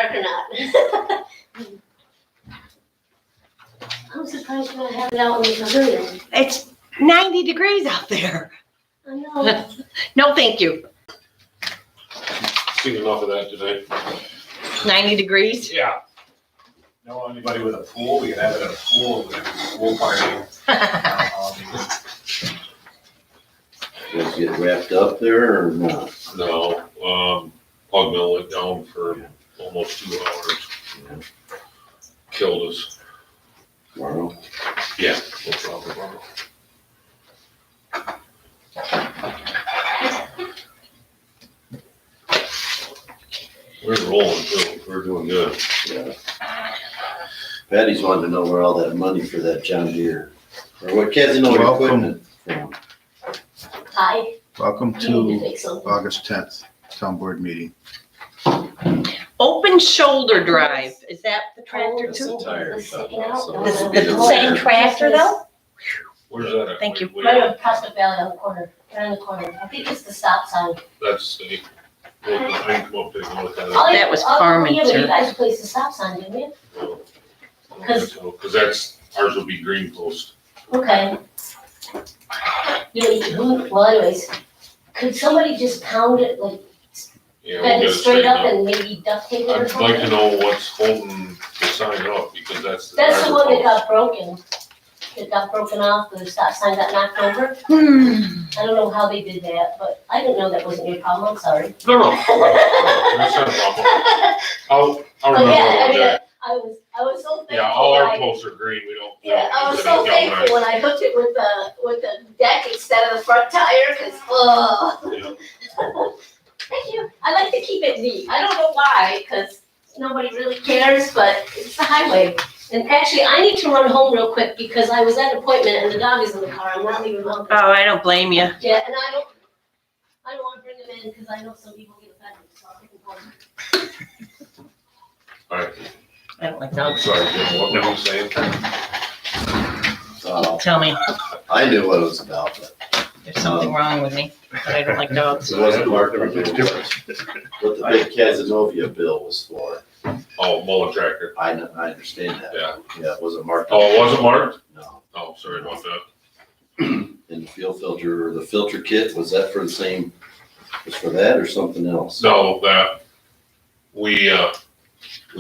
dark or not. I'm surprised you don't have it out in the pavilion. It's 90 degrees out there. I know. No, thank you. Seen enough of that today. 90 degrees? Yeah. Know anybody with a pool? We can have it at a pool, we can have a pool party. You guys get wrapped up there or not? No, plug mill went down for almost 2 hours. Killed us. Tomorrow? Yeah, no problem. We're rolling too. We're doing good. Yeah. Patty's wanted to know where all that money for that John Deere, or what Casino equipment from. Hi. Welcome You need to to fix something. August 10th, town board meeting. Open shoulder drive. Is that the tractor That's too? the tire It's shop sticking out. also. This is It'll be the the same tire. tractor though? Where's that at? Thank you. Right on Prospect Valley on the corner, right on the corner. I think it's the stop sign. That's the, I can come up there and look at it. That was Carmen, Yeah, but sir. you guys placed the stop sign, didn't you? No, I don't think so, 'cause that's, ours will be green post. Okay. Well, anyways, could somebody just pound it, like, Yeah, we'll bend get it it straight straightened up up. and maybe duct tape it or I'd like to something? know what's holding the sign up, because that's the. That's the one that driver got broken. It got broken off, the stop sign got knocked over. I don't know how they did that, but I didn't know that wasn't your problem, I'm sorry. post. No, that's not a problem. I'll But remember yeah, I about mean, that. I was so thankful. Yeah, all our when I- posts are green, we don't. Yeah, I was we so don't thankful galvanize. when I hooked it with the deck instead of the front tire, cause, Yeah. Thank you. I like to keep it neat. I don't know why, cause nobody really cares, but it's the highway. And actually, I need to run home real quick because I was at an appointment and the dog is in the car. I'm not leaving home. Oh, I don't blame you. Yeah, and I don't wanna bring him in because I know some people get offended, so I'll take him home. All right, I don't like I'm dogs. sorry, Jim, what were you saying? Tell me, I knew what it was about, but there's something wrong with me, but I don't like dogs. it wasn't Mark, what the big Casanova bill was for. Oh, mowing tractor, I understand that. yeah. Yeah, it wasn't marked. Oh, it wasn't marked? No. Oh, sorry about that. And the fuel filter, or the filter kit, was that for the same, was for that or something else? No, that, we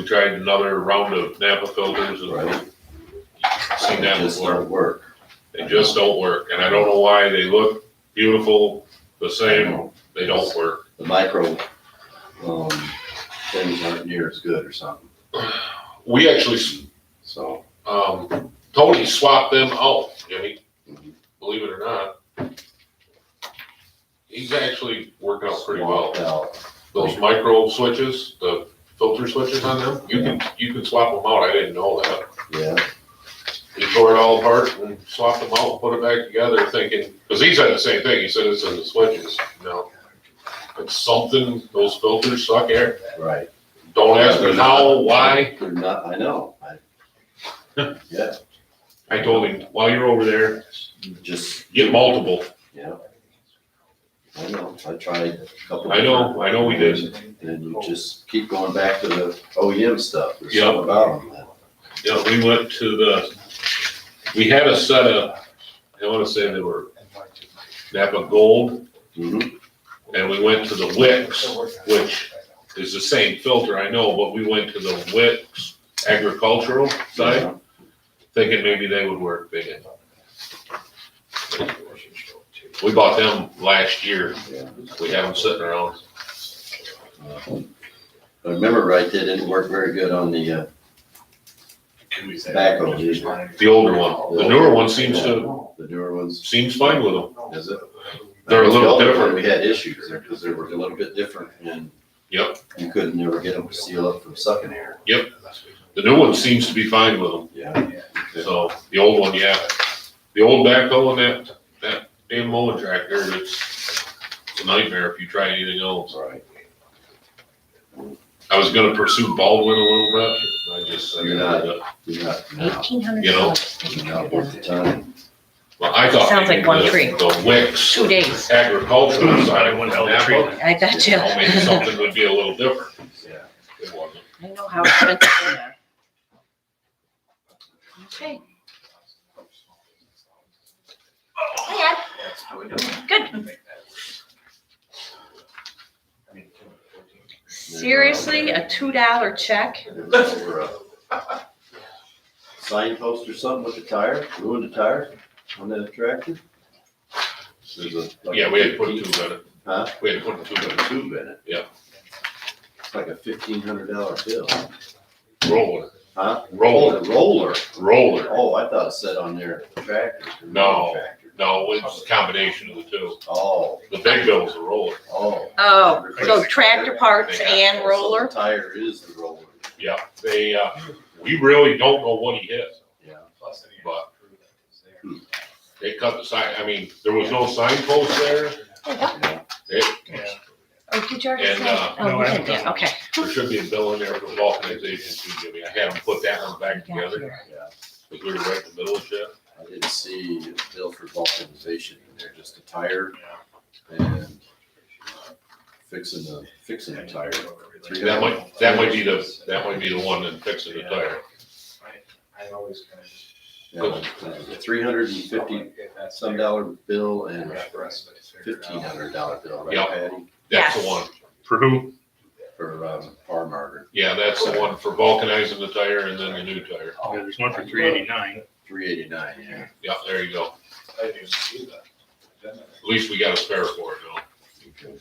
tried another round of Napa filters and Right? seen It that just before. don't work. They just don't work, and I don't know why. They look beautiful, the same, they don't work. The micro, things aren't near as good or something, We actually, so. Tony swapped them out, Jimmy, believe it or not. He's actually working out pretty well. swapped out. Those micro switches, the filter switches on them, you can swap them out, I didn't know that. Yeah, He tore it all apart and swapped them out, put it back together thinking, because he said the same thing, he said it's in the switches, no. It's something, those filters suck air. right. Don't ask me how, why. They're not, I know, yeah, I told him, while you're over there, just, get multiple. yeah. I know, I tried a couple. I know we did. And you just keep going back to the OEM stuff, there's Yep. something about them that. Yeah, we went to we had a set of, I wanna say they were Napa Gold, Mhm. and we went to the Wicks, which is the same filter, I know, but we went to the Wicks agricultural side, thinking maybe they would work. They didn't. We bought them last year. Yeah. We have them sitting around. If I remember right, they didn't work very good on the backhoe, did they? The older one. The newer one seems The newer ones, fine with them. is it? They're a little The older one, different. We had issues there because they were a little bit different and Yep. you couldn't never get them to seal up from sucking air. The new one seems to be fine with them. Yeah. So the old one, yeah. The old backhoe and that damn mowing tractor, it's a nightmare if you try anything else. Right. I was gonna pursue Baldwin a little bit. I just, You're not now. $1,800. You know, You're not worth the time. well, I thought. Sounds like maybe one the- tree. The Wicks 2 days. agricultural side of One hell of a tree. Napa, I got you. maybe something would be a little different. Yeah. It wasn't. I know how expensive they are. Okay. Hey, Ed. Good. Seriously, a $2 check? For a signpost or something with the tire, ruined the tire on that tractor? There's a- Yeah, we had to put a tube in it. Huh? We had to put a tube in Put a tube in it. Yeah. It's like a $1,500 bill. it. Roller. Huh? Roller. Roller. Roller. Oh, I thought it said on there tractor. No. Tractor. No, it's a combination of the two. Oh, The big bill's a roller. oh. Oh, so tractor parts and So roller? the tire is the roller. Yeah, they, we really don't know what he hit, Yeah. but they cut the sign, I mean, there was no signpost there. Yeah. Oh, did you already And, say? uh, Oh, no, you I did, haven't yeah, done okay. There should be a bill in there for vulcanization too, Jimmy. I had them put that one back together, Yeah. because we were right in the middle of shit. I didn't see a bill for vulcanization in there, just a tire and fixing the tire. That might be the one that fixing the tire. Yeah, $350 some dollar bill and $1,500 bill, right, Yep. Patty? That's the Yes. one. For who? For, farm marker, Yeah, that's the one for vulcanizing the tire and then the new tire. Yeah, there's one for 389. $389, yeah. Yeah, there you go. At least we got a spare for it now. Okay.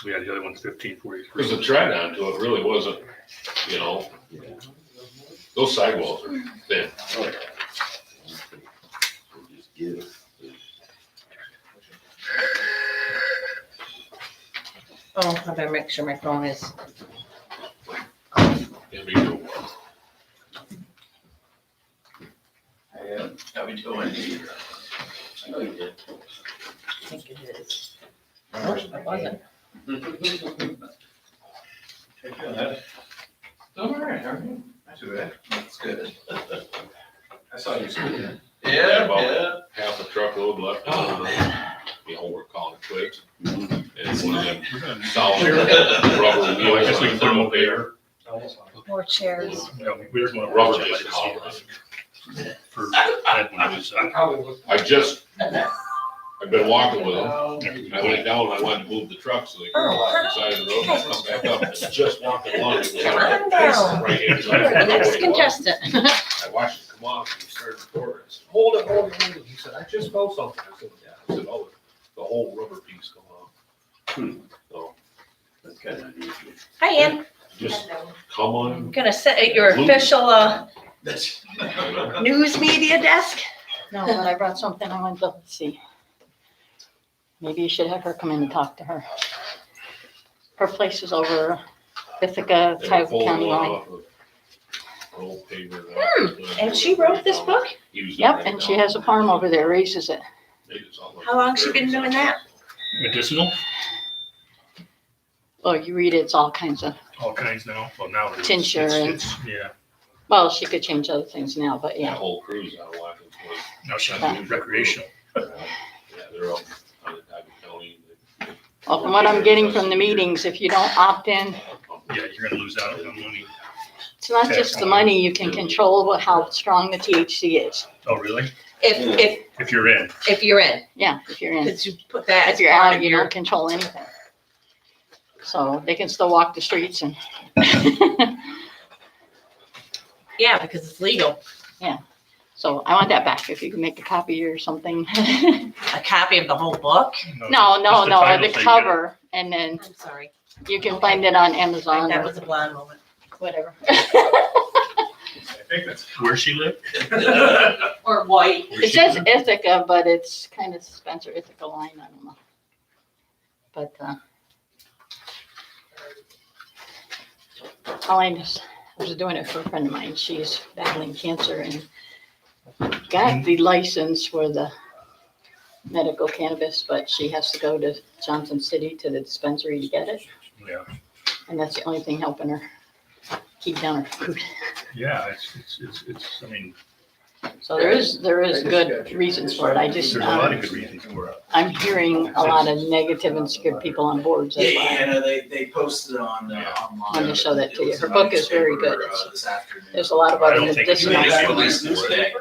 Yeah, the other one's 1543. Because the tread onto it really wasn't, you know, Yeah. those sidewalls are thin. Oh, yeah. We'll just get it. Oh, I better make sure my phone is. Yeah, me too. How we doing? I think it is. Nope, it wasn't. All right, all right. Not too bad. That's good. I saw you speaking. Yeah, about half a truckload left. Oh, man. You know, we're calling twigs. Mhm. And one of them We're gonna- solid rubber Oh, I guess wheels we on can put them the over there. More chairs. No, there's one. Rubber I disc just see columns. it. For that one was, I've been walking with them. I went down and I wanted to move the truck so they could go off the side of the road and come back up. And just walking along. It was Come on on the down. right hand You're side. the next contestant. I watched it come off and he started recording. I said, hold it, hold it, hold it. He said, I just felt something. I said, yeah. I said, oh, the whole rubber piece come off. So That's kind of unusual. Hi, Ann. just come on. I'm gonna sit at your official, That's. news media desk. No, but I brought something I wanted to see. Maybe you should have her come in and talk to her. Her place is over Ithaca, They were Tioga folding County one line. off of an old paper. And she wrote this book? He was Yep, right and she down. has a farm over there, raises it. Made it sound like How long's she been doing that? medicinal, Well, you read it, it's all kinds of, all kinds now. Well, now it's. Tincture and- Yeah, well, she could change other things now, but That yeah. whole cruise out of Watkins was, now she's doing recreational. yeah, they're up on the Tioga County. Well, from what I'm getting from the meetings, if you don't opt in, Yeah, you're gonna lose out on money. it's not just the money, you can control how strong the THC is. Oh, really? If If you're in. you're in, Yeah, if you're in. because you put that If as you're part out, of you your. don't control anything. So they can still walk the streets and. Yeah, because it's legal. So I want that back, if you can make a copy or something. A copy of the whole book? No, just no, title the thing, cover, and then I'm sorry. you can find it on Amazon That or was a blonde moment. whatever. Where she lived? Or white. Where It she says lived? Ithaca, but it's kind of Spencer Ithaca line, I don't know. But, I was doing it for a friend of mine, she's battling cancer and got the license for the medical cannabis, but she has to go to Johnson City to the dispensary to get it, Yeah, and that's the only thing helping her keep down her food. yeah, it's, I mean, So there is good reasons for it. I just, There's a lot of good reasons for it. I'm hearing a lot of negative and scared people on boards. That's Yeah, why no, they posted on online. I wanted to show that to you. It was Her in book my is very newspaper, good. It's- This afternoon. there's a lot of I other don't think it's medicinal. really Released good for today.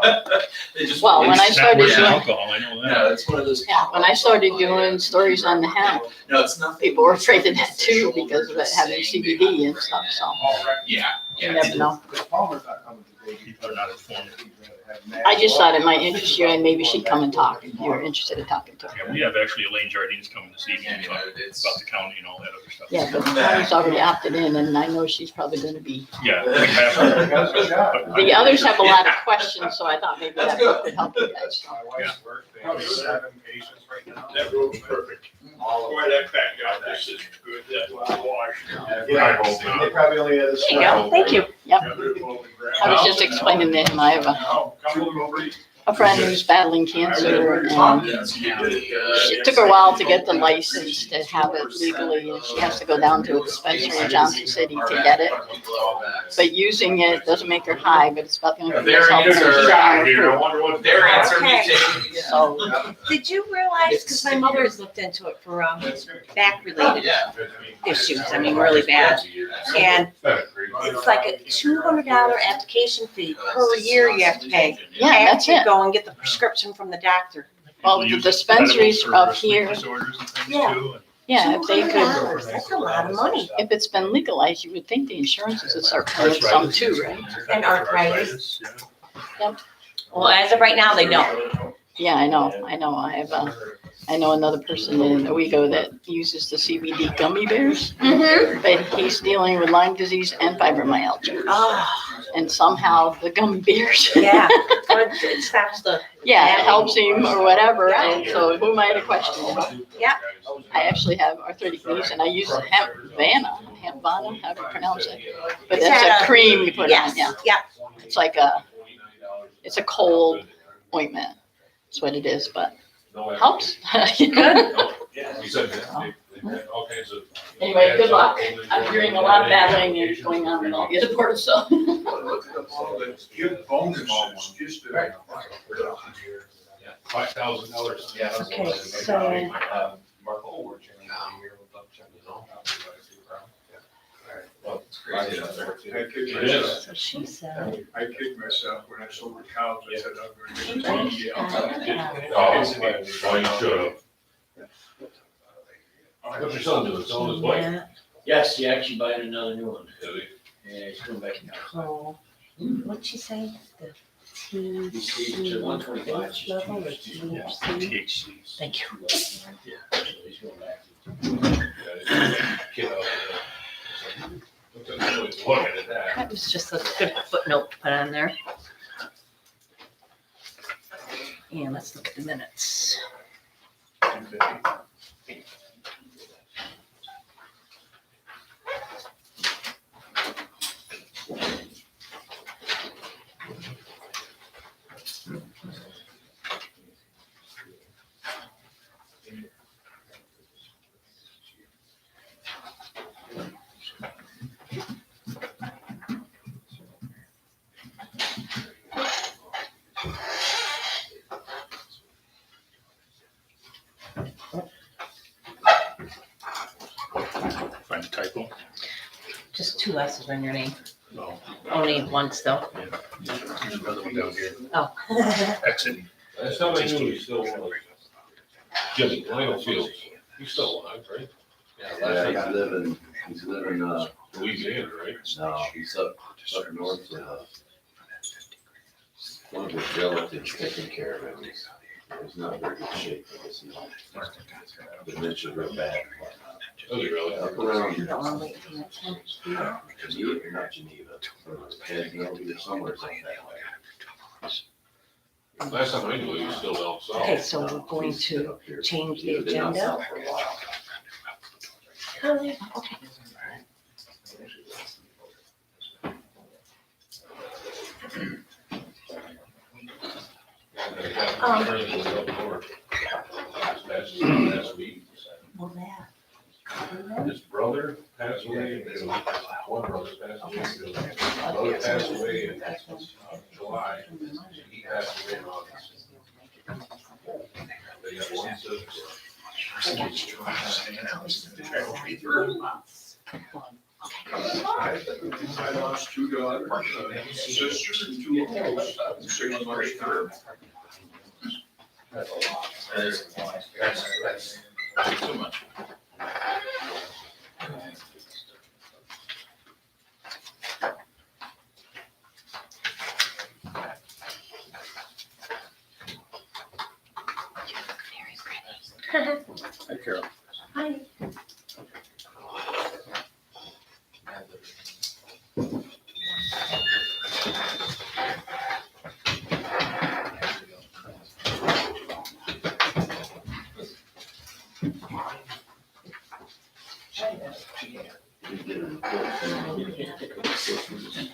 it, They just Well, when I released- started It's not worse than doing- alcohol, I know that. No, it's one of those. Yeah, when I started doing stories on the hemp, No, it's nothing. people were afraid of that too official, because of they're it just having saying CBD behind and the stuff, so Yeah, you yeah. never know. People are not informed. I just thought it might interest you and maybe she'd come and talk if you're interested in talking to her. Yeah, we have actually Elaine Jardines coming this evening Yeah, to you talk know, it's. about the county and all that other stuff. Yeah, but Connie's already opted in and I know she's probably gonna be. Yeah, we have. but The others have a lot of questions, so I thought maybe that That's good. book could help you guys. so. My wife's birthday, there's 7 patients right now. That road's perfect. All of Boy, them. that fat guy, this is good, that wash. Yeah, they probably only had a. There you go, thank you. I was just explaining to him, I have a friend who's battling cancer and it took her a while to get the license to have it legally and she has to go down to a dispensary in Johnson City to get it. But using it doesn't make her high, but it's about the only thing that's helping her keep on her food. Their answer Okay. be taken. So, Did you realize, because my mother has looked into it for back-related Yeah. issues, I mean, really bad. And it's like a $200 application fee per year you have to pay. yeah, that's After you it. go and get the prescription from the doctor. Well, the dispensaries up here, Yeah. yeah, if they could, $200, that's a lot of money. if it's been legalized, you would think the insurances would start paying some too, right? And arthritis. Yeah. Well, as of right now, they don't. Yeah, I know. I know another person in Owego that uses the CBD gummy bears, Mm-hmm. but he's dealing with Lyme disease and fibromyalgia. Oh, And somehow the gummy bears, yeah. But it stops the. yeah, it helps him or whatever. And so who am I to question? Yeah. I actually have arthritic knees and I use hemp vana, how do you pronounce it? But Is that's that a cream you put on, Yes, yeah. yeah. It's like it's a cold ointment. That's what it is, but helps. Good. He said that they had all kinds of. Anyway, good luck. I'm hearing a lot of battling and going on in all the other parts, so. $5,000. Yeah. Okay, so- Mark Holward. Well, it's crazy out there. It is. So she said. I kicked myself when I sold the cows. I said, I'm Right. going to get Oh, well, you should have. What's your son doing? Selling his bike? Yeah, Yes, he actually bought another new one. Did he? Yeah, he's coming back now. control. What'd she say? The He's to 125. THC level or THC? THC. Thank you. Yeah, so he's going back. Kid out there. Looking at that. That was just a good footnote to put on there. And let's look at the minutes. Find the typo. Just 2 S's on your name. No. Only one still. There's another one down here. Oh. Exit. Last time I knew he still was. Jimmy, Lionel Fields, he's still alive, right? Yeah, he's living, Louisiana, right? no, he's up north, one of his relatives taking care of him. He's not in very good shape, I guess he's dementia real bad. Oh, you really? Up around You don't want to wait till next time to do that? Geneva, not Geneva, either somewhere like that. Last time I knew he was still down south. Okay, so we're going to change the He's been down agenda. south for a while. Okay. Last week. Well, that. His brother passed away, one brother passed away, brother passed away in July. July. He passed away in August. They got one I lost two daughters, a sister, and two uncles, 6 months ago. That's too much. Hi, Carol. Hi.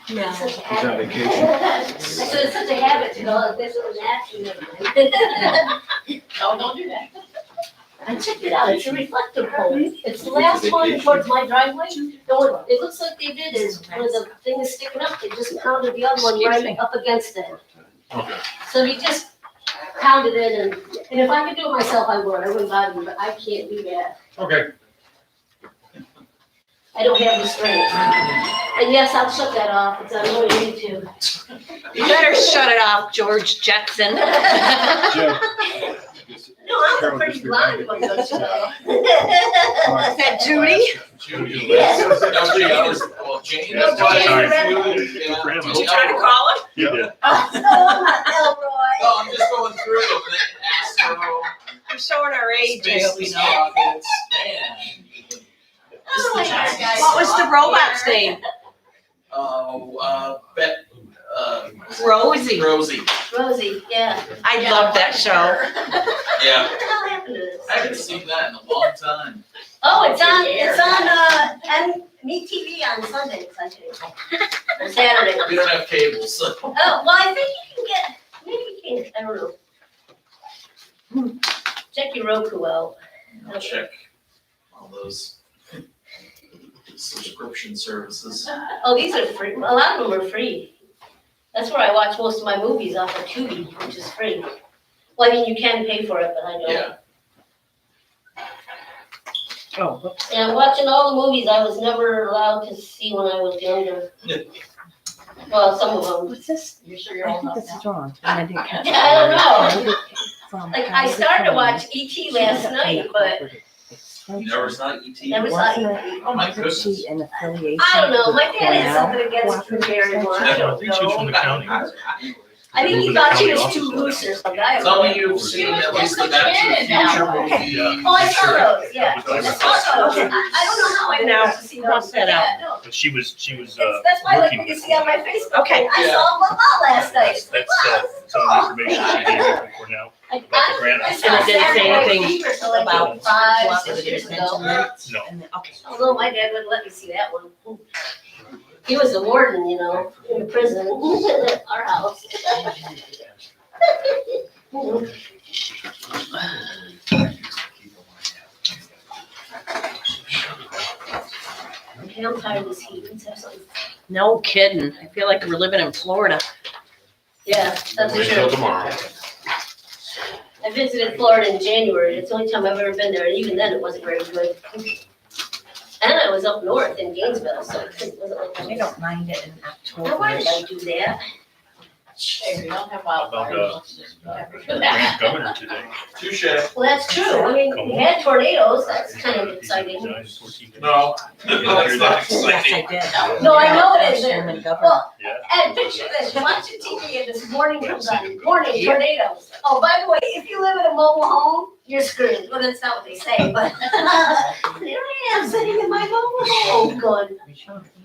Yeah. Such a He's habit. on vacation. I said it's such a habit to go like this with an action. No, don't do that. I checked it out, it's a reflective pole. It's the last one towards my driveway. And what it looks like they did is where the thing is sticking up, they just pounded the other one right up against it. Okay. So he just pounded it and if I could do it myself, I would. I wouldn't bother you, but I can't do that. Okay. I don't have the strength. And yes, I'll shut that off. It's on YouTube. You better shut it off, George Jetson. Jeff, No, I'm a pretty blind one, don't you know? Is that Judy? Judy. Yes. No, Judy, well, Jane. No, Jane. Grandma. Did you try to call him? You did. Oh, No, I'm just going through them and Astro. I'm showing our age, I hope you know. Rockets, man. Oh my God, guys. What was the robot's name? Rosie. Rosie. Rosie, yeah. I love that show. Yeah, What the hell happened to this? I haven't seen that in a long time. Oh, it's on Me TV on Sundays, I think. Or Saturday. We don't have cable, so. Oh, well, I think you can get, maybe you can, I don't know. Check your Roku out. I'll check all those subscription services. Oh, these are free, a lot of them are free. That's where I watch most of my movies off of Tubi, which is free. Well, I mean, you can pay for it, but I don't. Yeah. Oh, whoops. And I'm watching all the movies I was never allowed to see when I was younger. Well, some of them. What's this? You're sure you're old enough now? wrong. I didn't catch it. I don't know. From Like, I started to watch E.T. last night, but You never saw ET? never saw E.T. Oh, my goodness. An affiliation? I don't know, my dad had something against Drew Barrymore, I I don't think she's from know. the county. I think he thought she was too loose or something, I don't Tell know. me you've seen at least the Just Back to the a kid now. Future Okay. movie. Yeah. Oh, I saw those, yeah. That was I saw those. I don't know how I Now, never see those. cross that out. Yeah, no. But she was, That's why, like, working you can with see on my one. Facebook. Okay. I saw them all last night. That's, some of the information she gave me before now. Like, About the grant. I And saw it didn't say Saturday Night anything Fever till like about 5, 6 years cooperative ago. mention No. And then, okay. Although my dad wouldn't let me see that one. He was a warden, you know, in the prison at our house. Okay, I'm tired of this heat. Let's have something. No kidding. I feel like we're living in Florida. Yeah, that's Wait till true. tomorrow. I visited Florida in January. It's the only time I've ever been there, and even then it wasn't very good. And I was up north in Gainesville, so it wasn't like. I don't mind it in Now, why did October. I do that? Hey, we don't have About, wildfires. Let's just- Grant governor today. Touche. Well, that's true. I mean, we had tornadoes. That's kind of exciting. No. That's not Yes, exciting. I did. No, I know it is. Chairman Governor. Well, Yeah. and picture this, you're watching TV and this morning comes on, morning tornadoes. Oh, by the way, if you live in a mobile home, you're screwed. Well, that's not what they say, but here I am sitting in my mobile home going,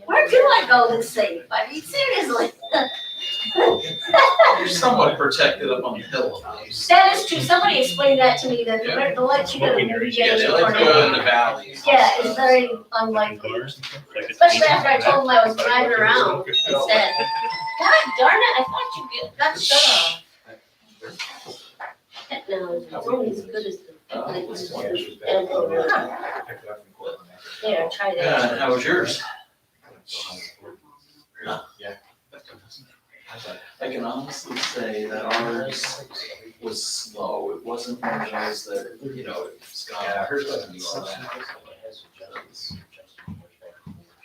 where do I go that's safe? I mean, seriously. You're somewhat protected up on the hill at least. That is true. Somebody explained that to me, that the lights you get in the Yeah, beginning they of like to go in tornado. the valleys. Yeah, it's very unlikely. Especially after I told them I was driving around instead. God darn it, I thought you got shut off. No, it's only as good as the. There, try Yeah, that. how was yours? I can honestly say that ours was slow. It wasn't one of those that, you know, it's gone. Yeah, hers doesn't and do all all that. that.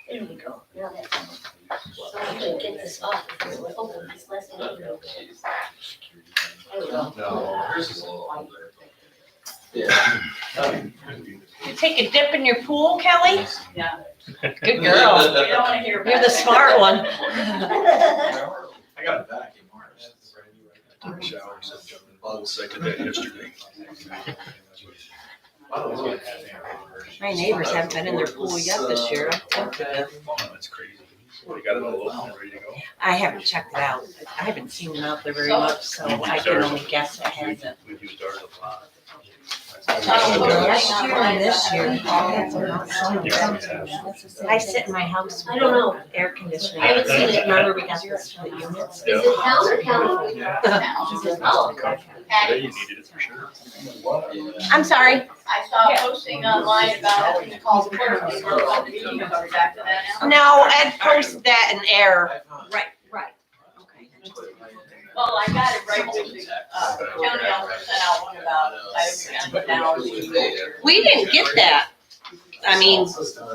There we go. So I'm gonna get this off because we're hoping this last one. There we go. No, hers is a little older. Yeah. You take a dip in your pool, Kelly? Yeah. Good girl. You don't wanna hear about You're the it. smart one. I got a vacuum ours. Took a shower, so I'm jumping in the pool. I did that yesterday. My neighbors haven't been in their pool yet this year. Oh, that's crazy. They got it all open and ready to go. I haven't checked it out. I haven't seen them out there very much, so I can only guess it hasn't. We've used ours a lot. Last year and this year, I sit in my house I with don't know. air conditioning. I haven't seen it. Remember we got this for the units? Is it town or county? Oh, Today you needed it for sure. I'm sorry. I saw a posting online about it called clerk, we were called the meeting, are we back to that now? No, Ed posted that in air. right, right. Well, I got it right with the, county officer sent out one about, I put down. We didn't get that. I mean,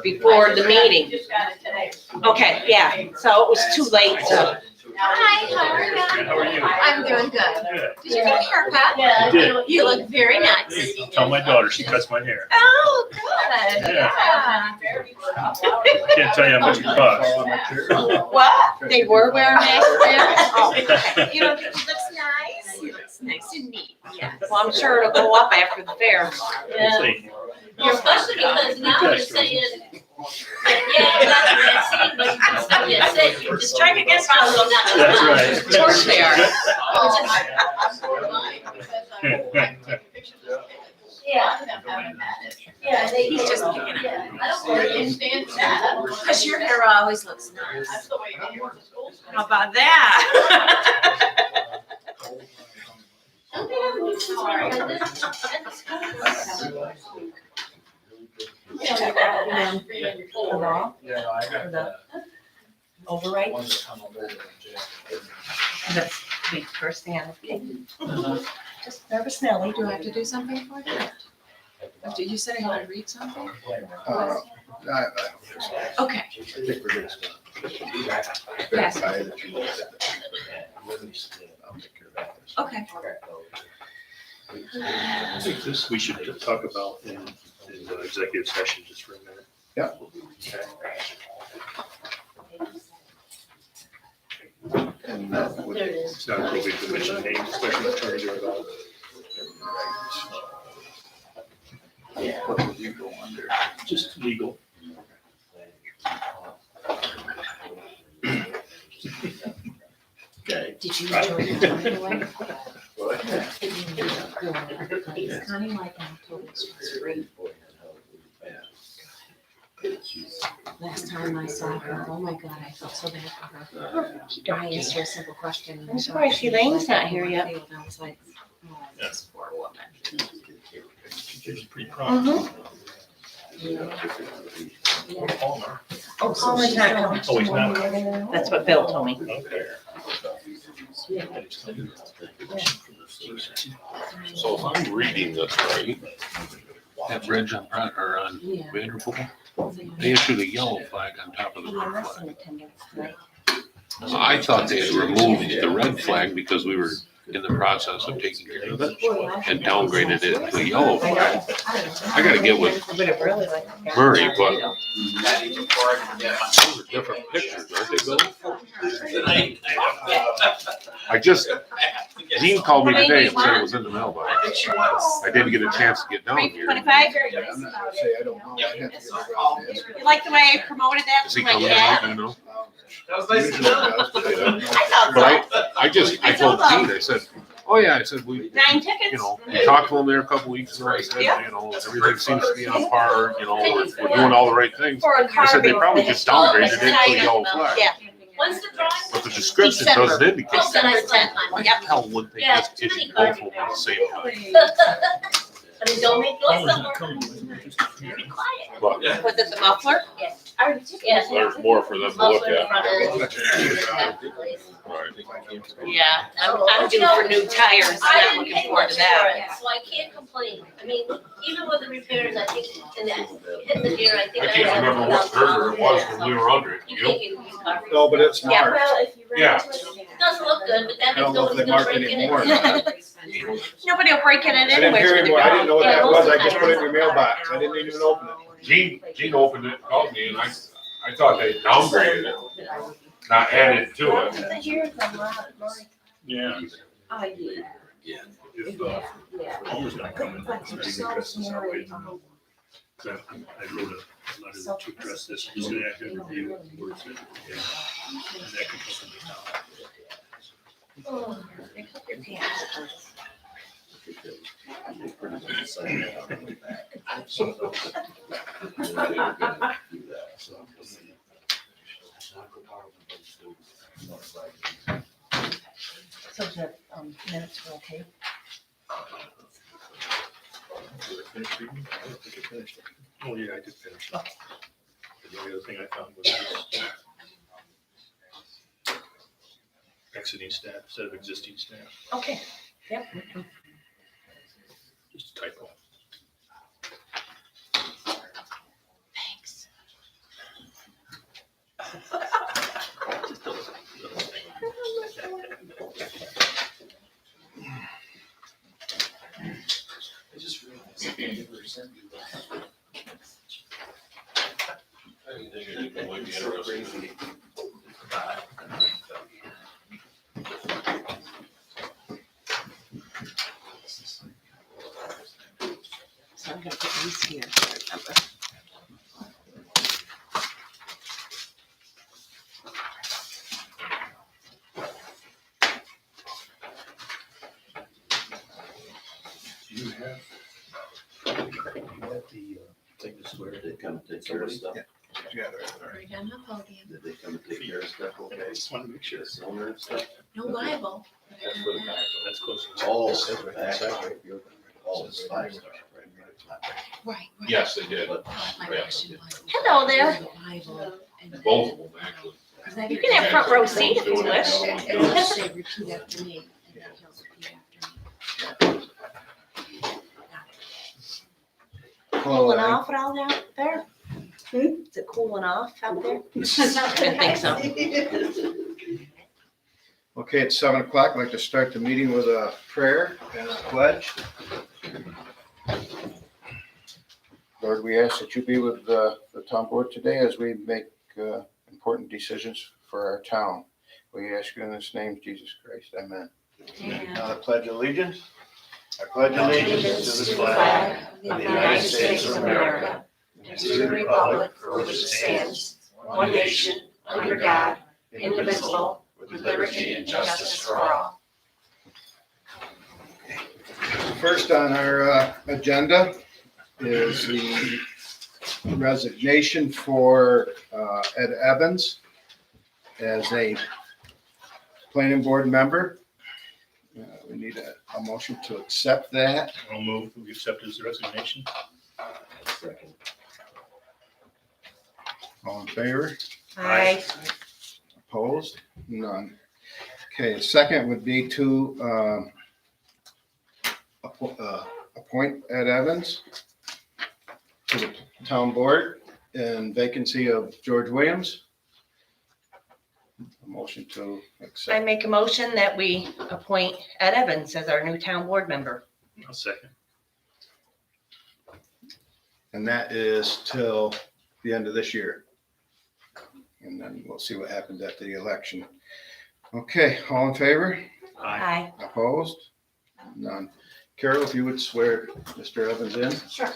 before the meeting. Just got it today. Okay, yeah, so it was too late to. Hi, how are you? Good, how are you? I'm doing good. Good. Did you get a haircut? Yeah. I did. You look very nice. Hey, tell my daughter, she cuts my hair. Oh, good. Yeah. Can't tell you how much it costs. What? They were wearing masks there? Oh, okay. You don't think he looks nice? He looks nice and neat, yeah. Well, I'm sure it'll go up after the fair. Yeah. See, Well, especially because now you're saying, yeah, that's what but you can still get sick. You're just trying to get probably not. That's right. Of course they are. Yeah, yeah, they. He's just yeah. kicking it. Yeah, I don't Or believe you it. stand that. Because your hair always looks nice. That's the way they were to school. How about that? Don't they have a new system at this, at the school? Overall? Yeah, no, I got The override? ones that come over in jail. That's the first thing I look at. Just nervous Nelly. Do I have to do something for you? You said I had to read something? I Okay. think we're good stuff. Yes. Verify that you looked at the paper. I'll take care of that. Okay. I think this, we should talk about in executive session just for a minute. Yeah. And that would. There it is. It's not appropriate to mention names, especially attorneys are involved. What would you go under? Just legal. Okay. Did you enjoy your time away? What? It's kind of like I'm totally stress-free. Last time I saw her, oh my God, I felt so bad for her. I asked her a simple question. I'm surprised Elaine's not here yet. I was like, oh, this poor woman. She's pretty prompt. Oh, Palmer's not coming. Oh, he's not. That's what Bill told me. Okay. So if I'm reading this right, that bridge on, on Yeah. Vanderpool, they issued a yellow flag on top of the red EMS flag. in attendance tonight. I thought they had removed the red flag because we were in the process of taking care of it and downgraded it to a yellow flag. I gotta get with I would have really liked to. Murray, but Yeah. those are different pictures, aren't they, Bill? I just, Dean called me today and said it was in the mailbox. I didn't get a chance to get down here. 25? I'm not gonna say I don't know. I'd have to get around this. You like the way I promoted that Is to he my coming dad? out, you know? That was nice to Usually know. it does, but I don't know. I But I told Dean, I said, oh yeah, I said, we, 9 tickets? you know, we talked to him there a couple weeks ago. I said, you know, everything seems to be on par, you know, we're doing all the right things. For a I car. said, they probably just downgraded it to a yellow flag. Yeah. When's the drawing? But the description doesn't indicate. Oh, then I spent Why mine. the hell would they Yeah, just too many issue both of them at the same time? I mean, don't make noise somewhere. Be quiet. But Was it the muffler? Yes. Yes. There's more for them to look Also in at. front of- Right. Yeah, I'm due for new tires, I not didn't looking pay forward much to for that. it, so I can't complain. I mean, even with the repairs, I think, and that, hitting the deer, I think. I can't remember what burger it was when we were under it. You You? can't get a used car. No, but it's Yeah. marked. Yeah. It doesn't look good, but that I don't means know no if one's they gonna mark break it in anymore. it. Nobody will break in it I didn't anyways. hear with the anymore. I didn't know what that Yeah, was. most I of the just put it in time. your mailbox. I didn't even open it. Gene opened it, called me, and I thought they downgraded it, not added to it. Yeah, I did. if, Homer's not coming, it's not even addressed this way. I wrote a letter to address this, just gonna have to review words that, and that could come from the town. So the minutes were okay? Oh, yeah, I did finish. The only other thing I found was just exiting staff instead of existing staff, Okay, just a typo. thanks. I just realized I never sent you that. I didn't think it would be It's so interesting. crazy. So I'm gonna put these here. Remember? Do you have the thing to swear? Did they come and take care of stuff? Yeah, they're- Right on the podium. Did they come and take care of stuff, okay? I just wanted to make sure. The cylinder and stuff? No libel. That's for the back, that's close. Oh, back. Oh, it's 5-star, right? Right, right. Yes, they did, But My Yeah. question was. Hello there. The Bible and- both of them, actually. You can have front row seat if you wish. Say, repeat after me, and then he'll repeat after me. Cooling off at all down there? Is it cooling off out there? Didn't think so. Okay, it's 7:00. I'd like to start the meeting with a prayer and a pledge. Lord, we ask that you be with the town board today as we make important decisions for our town. We ask you in this name, Jesus Christ. Amen. Now the pledge of allegiance. I pledge allegiance to the flag of the United States of America, and to the republic for which it stands, one nation, under God, indivisible, with liberty and justice for all. First on our agenda is the resignation for Ed Evans as a planning board member. We need a motion to accept that. I'll move, we accept his resignation. second. All in favor? Aye. Opposed? None. Okay, second would be to appoint Ed Evans to the town board in vacancy of George Williams. A motion to I accept. make a motion that we appoint Ed Evans as our new town board member. I'll second. And that is till the end of this year. And then we'll see what happens at the election. Okay, all in favor? Aye. Opposed? None. Carol, if you would swear Mr. Evans in Sure.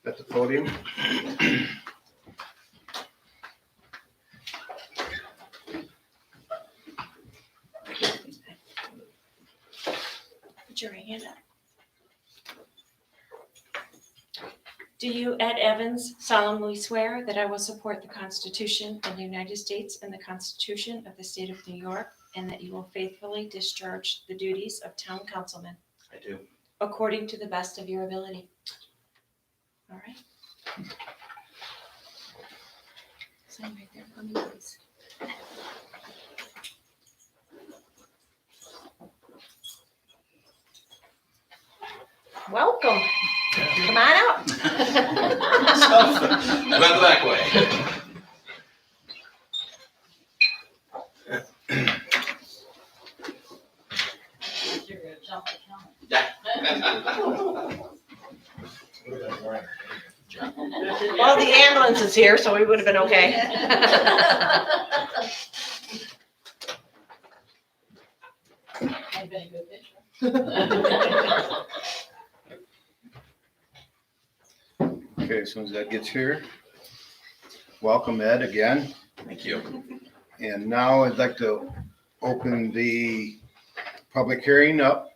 at the podium. Put your right hand up. Do you, Ed Evans, solemnly swear that I will support the Constitution of the United States and the Constitution of the State of New York, and that you will faithfully discharge the duties of town councilman I do. according to the best of your ability? All right. Sign right there for me, please. Welcome. Come on out. About the back way. Well, the ambulance is here, so we would have been okay. I've been a good picture. Okay, as soon as Ed gets here. Welcome, Ed, again. Thank you. And now I'd like to open the public hearing up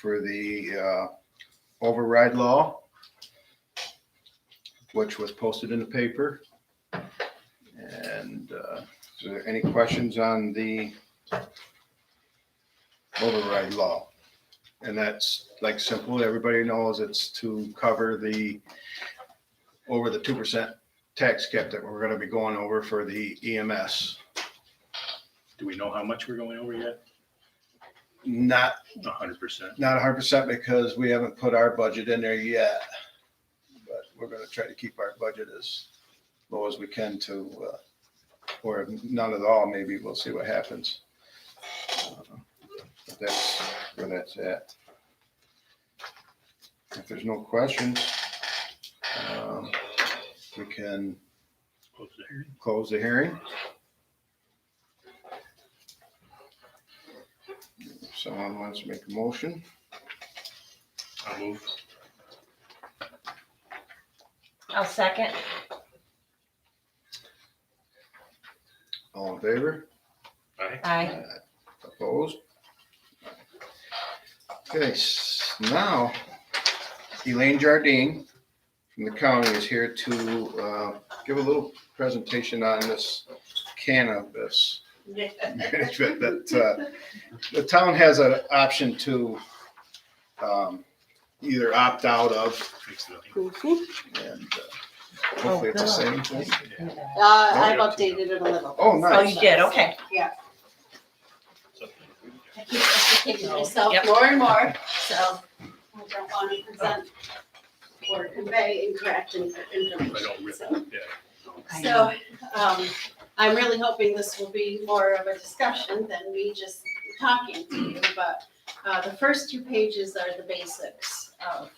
for the override law, which was posted in the paper. And is there any questions on the override law? And that's like simple, everybody knows it's to cover over the 2% tax cap that we're gonna be going over for the EMS. Do we know how much we're going over yet? Not 100%. 100% because we haven't put our budget in there yet. But we're gonna try to keep our budget as low as we can to, or none at all, maybe, we'll see what happens. But that's where that's at. If there's no questions, we can Close the hearing. close the hearing. If someone wants to make a motion, I'll move. I'll second. all in favor? Aye. Aye. Opposed? Okay, now Elaine Jardine from the county is here to give a little presentation on this cannabis management that the town has an option to either opt out of, Thanks, Lily. and hopefully it's the same thing. I've updated it a little. Oh, Oh, nice. you did, okay. I keep educating myself Yep. more and more, so I don't want to present or convey incorrect I don't information, really, so. yeah. So, I'm really hoping this will be more of a discussion than me just talking to you, but, the first 2 pages are the basics of,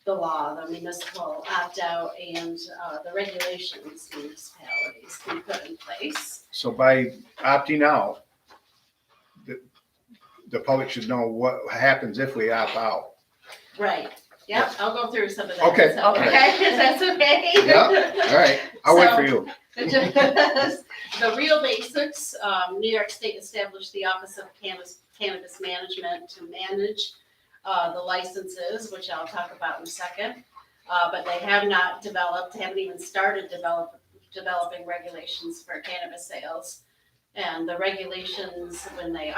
the law, the municipal opt-out and, the regulations municipalities can put in place. So by opting out, the public should know what happens if we opt out. Right, yep, I'll go through some of that. Okay, So, all right. okay, if that's okay? Yeah, all right, I'll wait for you. The real basics, New York State established the Office of Cannabis Management to manage the licenses, which I'll talk about in a second. But they have not haven't even started developing regulations for cannabis sales. And the regulations, when they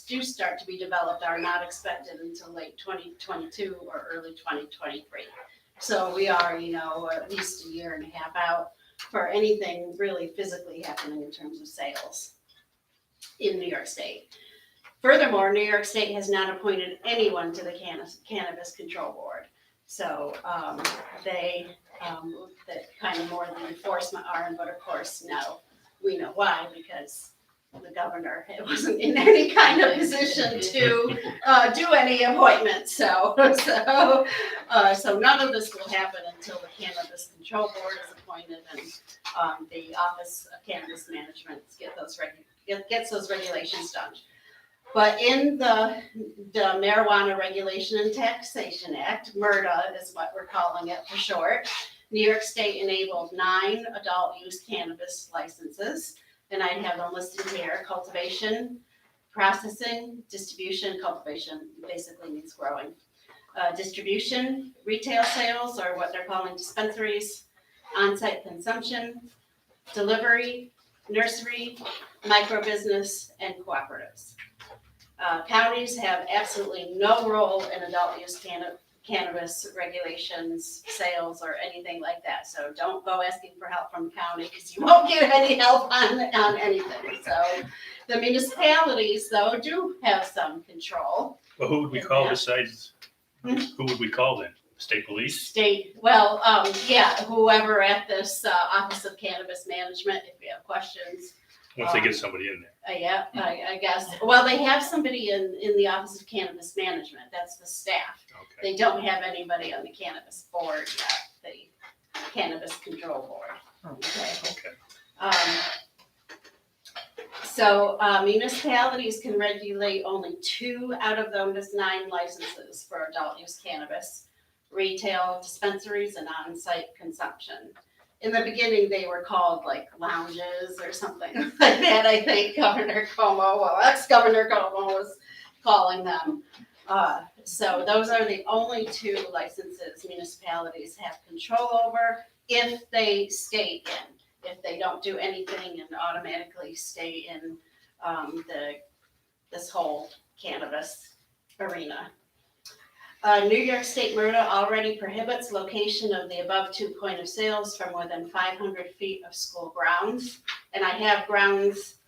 do start to be developed, are not expected until late 2022 or early 2023. So we are, at least a year and a half out for anything really physically happening in terms of sales in New York State. Furthermore, New York State has not appointed anyone to the Cannabis Control Board. So they, that kind of more the enforcement arm, but of course, no. We know why, because the governor wasn't in any kind of position to do any appointments. So none of this will happen until the Cannabis Control Board is appointed and the Office of Cannabis Management gets those regulations done. But in the Marijuana Regulation and Taxation Act, MRTA is what we're calling it for short, New York State enabled 9 adult use cannabis licenses, and I have them listed here: cultivation, processing, distribution. Cultivation basically means growing. Distribution, retail sales, or what they're calling dispensaries, on-site consumption, delivery, nursery, micro-business, and cooperatives. Counties have absolutely no role in adult use cannabis regulations, sales, or anything like that. So don't go asking for help from the county because you won't get any help on anything. So the municipalities though do have some control. Well, who would we call besides, who would we call then? State police? State, well, yeah, whoever at this Office of Cannabis Management, if you have questions. Once they get somebody in there. Yeah, I guess. Well, they have somebody in the Office of Cannabis Management. That's the staff. Okay. They don't have anybody on the cannabis board yet, the Cannabis Control Board. Okay. So municipalities can regulate only 2 out of those 9 licenses for adult use cannabis, retail dispensaries and on-site consumption. In the beginning, they were called like lounges or something like that. I think Governor Cuomo, well, ex-Governor Cuomo was calling them. So those are the only 2 licenses municipalities have control over if they stay in. If they don't do anything and automatically stay in this whole cannabis arena. New York State MRTA already prohibits location of the above 2 point of sales from within 500 feet of school grounds. And I have grounds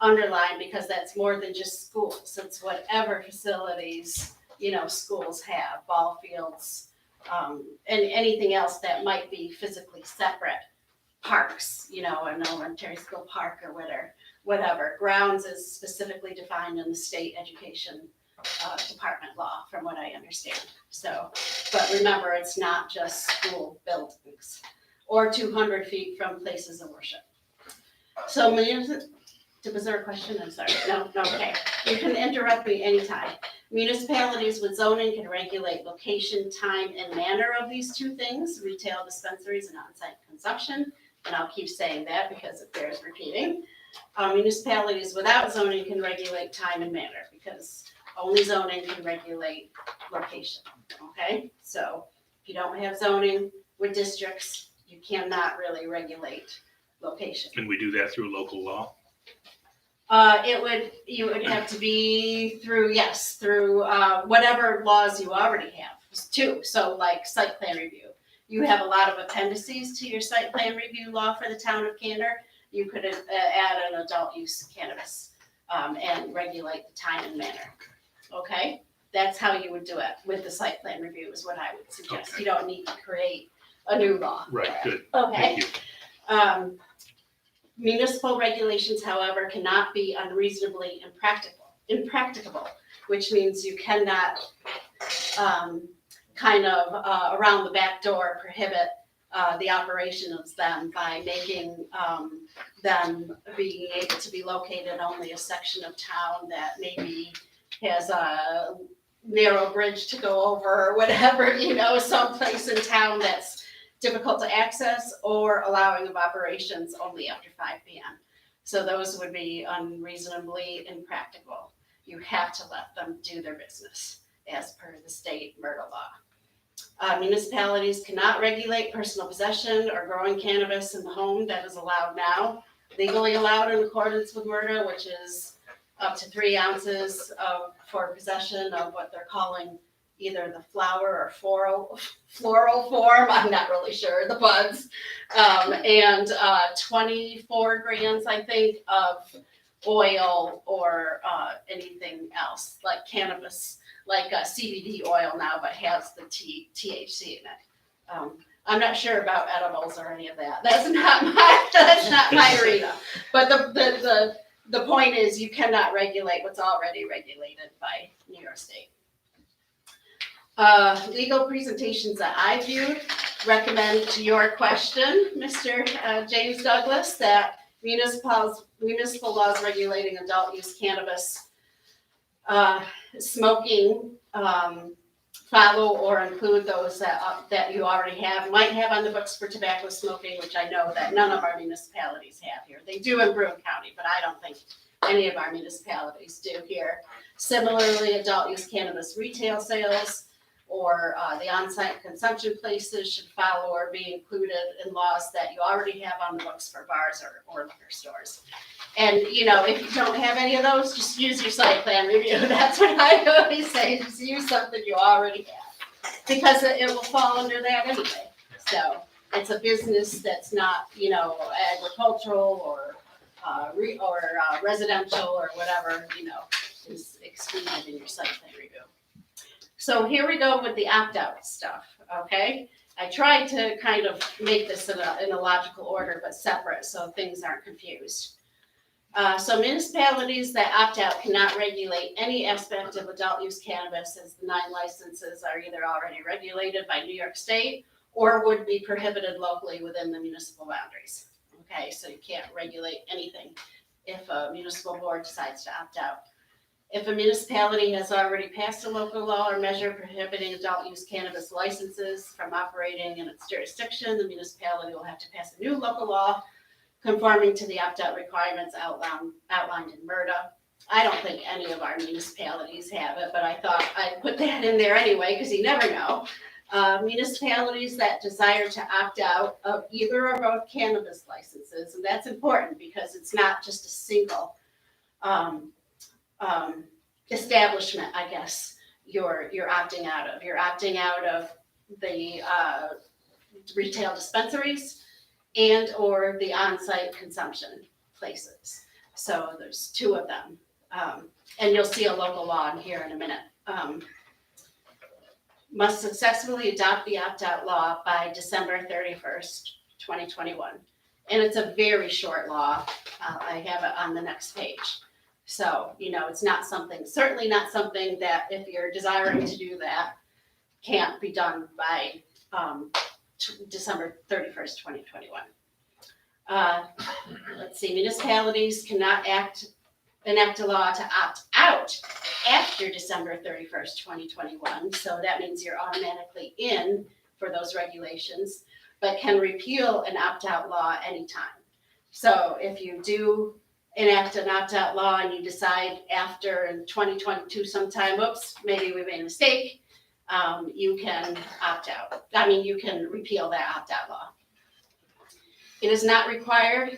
underlined because that's more than just schools. It's whatever facilities, schools have, ball fields, and anything else that might be physically separate. Parks, an elementary school park or whatever. Grounds is specifically defined in the state education department law, from what I understand. So, but remember, it's not just school buildings or 200 feet from places of worship. So, was there a question? I'm sorry. No, okay. You can interrupt me anytime. Municipalities with zoning can regulate location, time, and manner of these 2 things, retail dispensaries and on-site consumption. And I'll keep saying that because it bears repeating. Municipalities without zoning can regulate time and manner because only zoning can regulate location, okay? So if you don't have zoning with districts, you cannot really regulate location. Can we do that through local law? You would have to be through whatever laws you already have, too. So like site plan review. You have a lot of appendices to your site plan review law for the town of Candor. You could add an adult use cannabis and regulate the time and manner. Okay, that's how you would do it with the site plan review is what I would suggest. Okay. You don't need to create a new law. Right, good. Okay. Thank you. Municipal regulations, however, cannot be unreasonably impracticable, which means you cannot around the back door prohibit the operation of them by making them being able to be located only a section of town that maybe has a narrow bridge to go over or whatever, someplace in town that's difficult to access, or allowing of operations only after 5 p.m. So those would be unreasonably impractical. You have to let them do their business as per the state MRTA law. Municipalities cannot regulate personal possession or growing cannabis in the home. That is allowed now, legally allowed in accordance with MRTA, which is up to 3 ounces for possession of what they're calling either the flower or floral form, I'm not really sure, the buds, and 24 grams, I think, of oil or anything else, like cannabis, like CBD oil now, but has the THC in it. I'm not sure about edibles or any of that. That's not my arena. But the point is, you cannot regulate what's already regulated by New York State. Legal presentations that I viewed recommend to your question, Mr. James Douglas, that municipal laws regulating adult use cannabis smoking follow or include those that you already might have on the books for tobacco smoking, which I know that none of our municipalities have here. They do in Broome County, but I don't think any of our municipalities do here. Similarly, adult use cannabis retail sales or the on-site consumption places should follow or be included in laws that you already have on the books for bars or liquor stores. And, if you don't have any of those, just use your site plan review. That's what I always say, just use something you already Because it will fall under that anyway. So it's a business that's not, agricultural or residential or whatever, is excluded in your site plan review. So here we go with the opt-out stuff, okay? I tried to kind of make this in a logical order, but separate, so things aren't confused. So municipalities that opt out cannot regulate any aspect of adult use cannabis, as the 9 licenses are either already regulated by New York State or would be prohibited locally within the municipal boundaries. Okay, so you can't regulate anything if a municipal board decides to opt out. If a municipality has already passed a local law or measure prohibiting adult use cannabis licenses from operating in its jurisdiction, the municipality will have to pass a new local law conforming to the opt-out requirements outlined in MRDA. I don't think any of our municipalities have it, but I thought I'd put that in there anyway, because you never know. Municipalities that desire to opt out of either or both cannabis licenses, and that's important because it's not just a single establishment, I guess, you're opting out of. You're opting out of the retail dispensaries and or the on-site consumption places. So there's 2 of them. And you'll see a local law in here in a minute. Must successfully adopt the opt-out law by December 31st, 2021. And it's a very short law. I have it on the next page. So, it's not something, certainly not something that if you're desiring to do that, can't be done by December 31st, 2021. Let's see, municipalities cannot enact a law to opt out after December 31st, 2021. So that means you're automatically in for those regulations, but can repeal an opt-out law anytime. So if you do enact an opt-out law and you decide after in 2022 sometime, oops, maybe we made a mistake, you can opt out. You can repeal that opt-out law. It is not required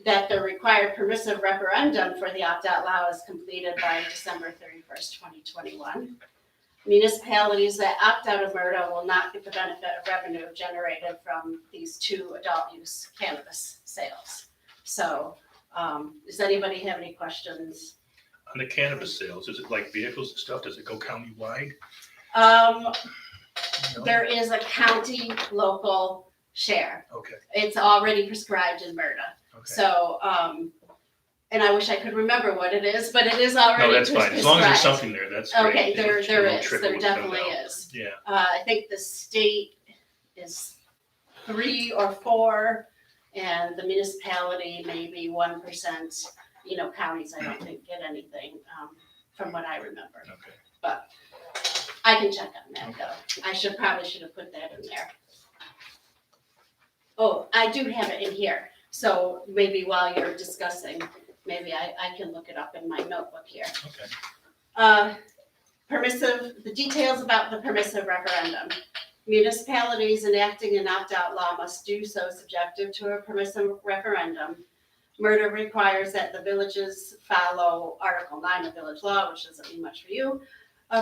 that the required permissive referendum for the opt-out law is completed by December 31st, 2021. Municipalities that opt out of MRDA will not get the benefit of revenue generated from these 2 adult use cannabis sales. So, does anybody have any questions? On the cannabis sales, is it like vehicles and stuff? Does it go county-wide? There is a county local share. Okay, It's already prescribed in MRDA. okay. So, and I wish I could remember what it is, but it is already No, that's fine. As long as there's prescribed. something there, that's great. Okay, there It's a little is, tricky there when it comes definitely out. is. Yeah, I think the state is 3 or 4, and the municipality maybe 1%. Counties I don't think get anything, from what I remember. okay. But I can check on that though. I probably should have put that in there. Oh, I do have it in here. So maybe while you're discussing, maybe I can look it up in my notebook here. Okay. The details about the permissive referendum. Municipalities enacting an opt-out law must do so subjective to a permissive referendum. MRDA requires that the villages follow Article 9 of village law, which doesn't mean much for you,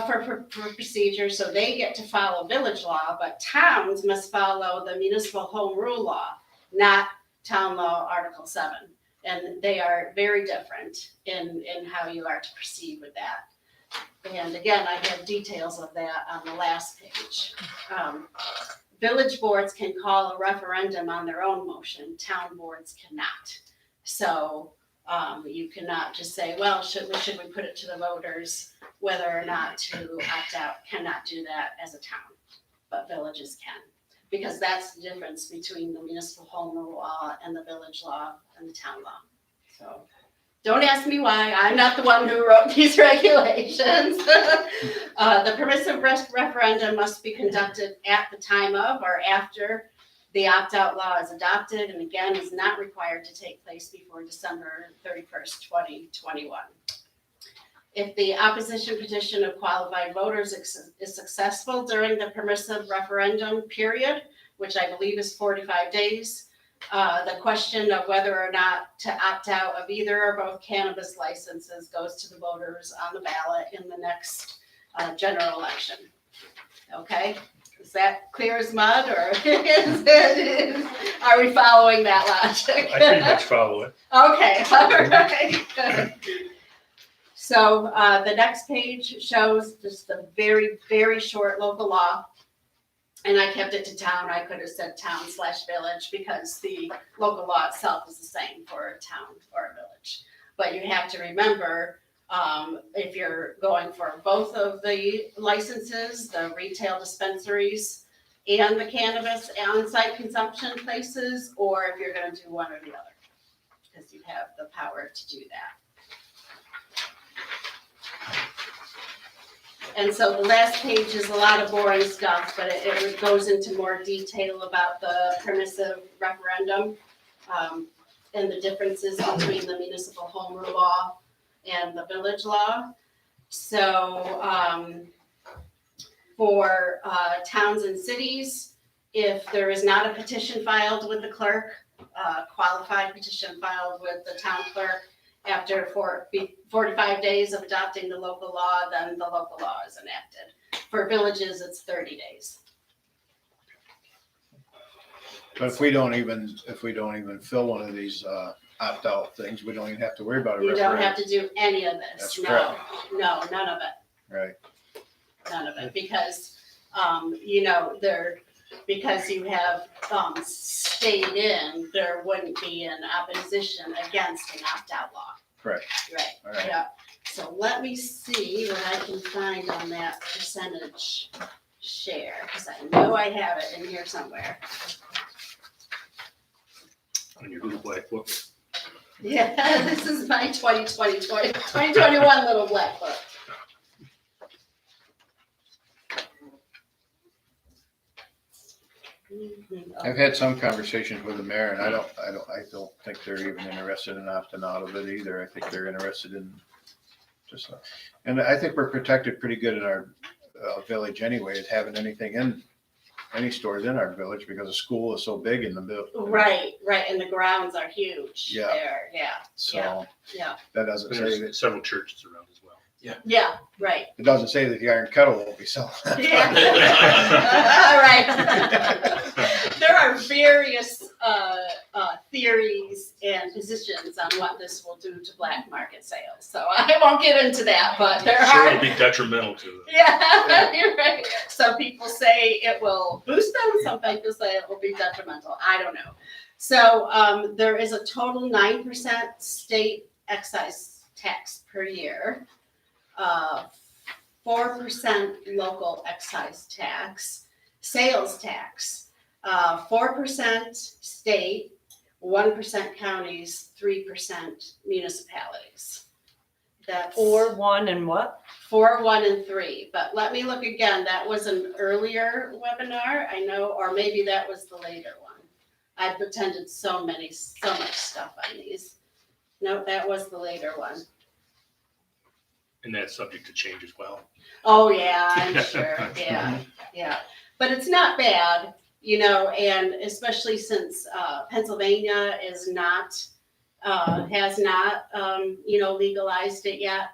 for procedure, so they get to follow village law, but towns must follow the municipal home rule law, not town law Article 7. And they are very different in how you are to proceed with that. And again, I have details of that on the last page. Village boards can call a referendum on their own motion, town boards cannot. So you cannot just say, well, should we put it to the voters whether or not to opt out? Cannot do that as a town, but villages can. Because that's the difference between the municipal home rule law and the village law and the town law. So don't ask me why, I'm not the one who wrote these regulations. The permissive referendum must be conducted at the time of or after the opt-out law is adopted, and again, is not required to take place before December 31st, 2021. If the opposition petition of qualified voters is successful during the permissive referendum period, which I believe is 45 days, the question of whether or not to opt out of either or both cannabis licenses goes to the voters on the ballot in the next general election. Okay, is that clear as mud, or are we following that logic? I pretty much follow it. Okay, all right, good. So, the next page shows just a very, very short local law. And I kept it to town, I could have said town/village, because the local law itself is the same for a town or a village. But you have to remember, if you're going for both of the licenses, the retail dispensaries and the cannabis on-site consumption places, or if you're gonna do one or the other, because you have the power to do that. And so the last page is a lot of boring stuff, but it goes into more detail about the permissive referendum, and the differences between the municipal home rule law and the village law. So, for towns and cities, if there is not a petition filed with the clerk, qualified petition filed with the town clerk, after 45 days of adopting the local law, then the local law is enacted. For villages, it's 30 days. But if we don't even fill one of these opt-out things, we don't even have to worry about a You don't referendum. have to do any of this. That's No, correct. no, none of it. Right. None of it, because, because you have, stayed in, there wouldn't be an opposition against an opt-out law. Correct. Right, All right. yeah. So let me see what I can find on that percentage share, because I know I have it in here somewhere. On your little black book. Yeah, this is my 2021 little black book. I've had some conversations with the mayor, and I don't think they're even interested in opting out of it either. I think they're interested in just, and I think we're protected pretty good in our village anyway, at having anything in, any stores in our village, because the school is so big in the village. Right, and the grounds are huge Yeah. there, yeah, So yeah. that doesn't say that, There's several churches around as well. Yeah, right. it doesn't say that the Iron Kettle won't be selling. Yeah. All right. There are various theories and positions on what this will do to black market sales. So I won't get into that, but there Sure, are. it'll be detrimental to them. Yeah, you're right. Some people say it will boost them. Some people say it will be detrimental. I don't know. So there is a total 9% state excise tax per year. 4% local excise tax, sales tax, 4% state, 1% counties, 3% municipalities. That's 4, 1, and what? 4, 1, and 3. But let me look again. That was an earlier webinar, I know, or maybe that was the later one. I've attended so much stuff on these. No, that was the later one. And that's subject to change as well. Oh, yeah, I'm sure, yeah. But it's not bad, and especially since Pennsylvania is not, has not, legalized it yet.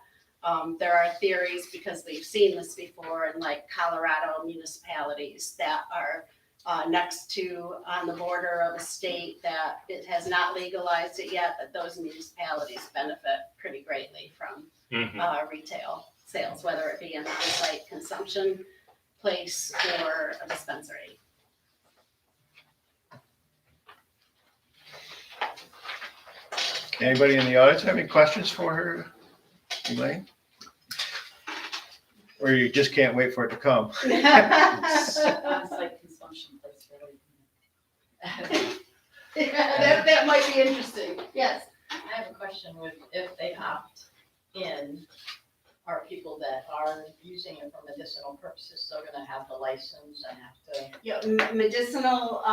There are theories, because they've seen this before in like Colorado municipalities that are next to, on the border of a state that it has not legalized it yet, that those municipalities benefit pretty greatly from retail sales, whether it be an on-site consumption place or a dispensary. Anybody in the audience have any questions for her, Elaine? Or you just can't wait for it to come? On-site consumption place, really. Yeah, that might be interesting, yes. I have a question with, if they opt in, are people that are using it for medicinal purposes still gonna have the license and have to? Yeah, medicinal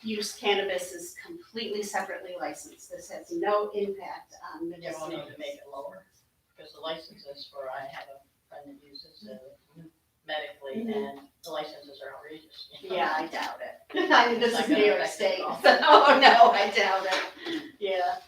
use cannabis is completely separately licensed. This has no impact on You don't medicinal need to use. make it lower, because the licenses for, I have a friend that uses it medically, and the licenses are outrageous. Yeah, I doubt it. I mean, this It's is not New gonna York affect State. it all. Oh, no, I doubt it. Yeah.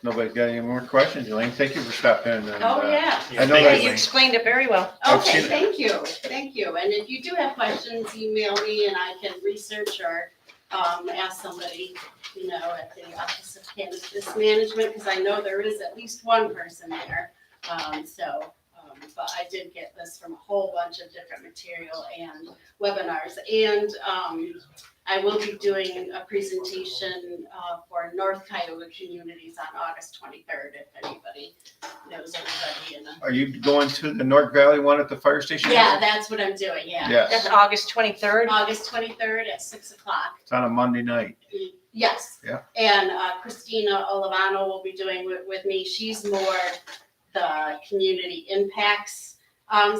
nobody's got any more questions, Elaine, thank you for stopping in and, Oh, yeah. I know Yeah, that you explained it very well. I've Okay, seen- thank you, thank you. And if you do have questions, email me and I can research or ask somebody, you know, at the Office of Cannabis Management, because I know there is at least one person there. But I did get this from a whole bunch of different material and webinars. And I will be doing a presentation for North Cuyahoga communities on August 23rd, if anybody knows anybody in a. Are you going to the North Valley one at the fire station? Yeah, that's what I'm doing, yeah. Yes. That's August 23rd. August 23rd at 6 o'clock. It's on a Monday night. Yes. Yeah. And Christina Olivano will be doing with me. She's more the community impacts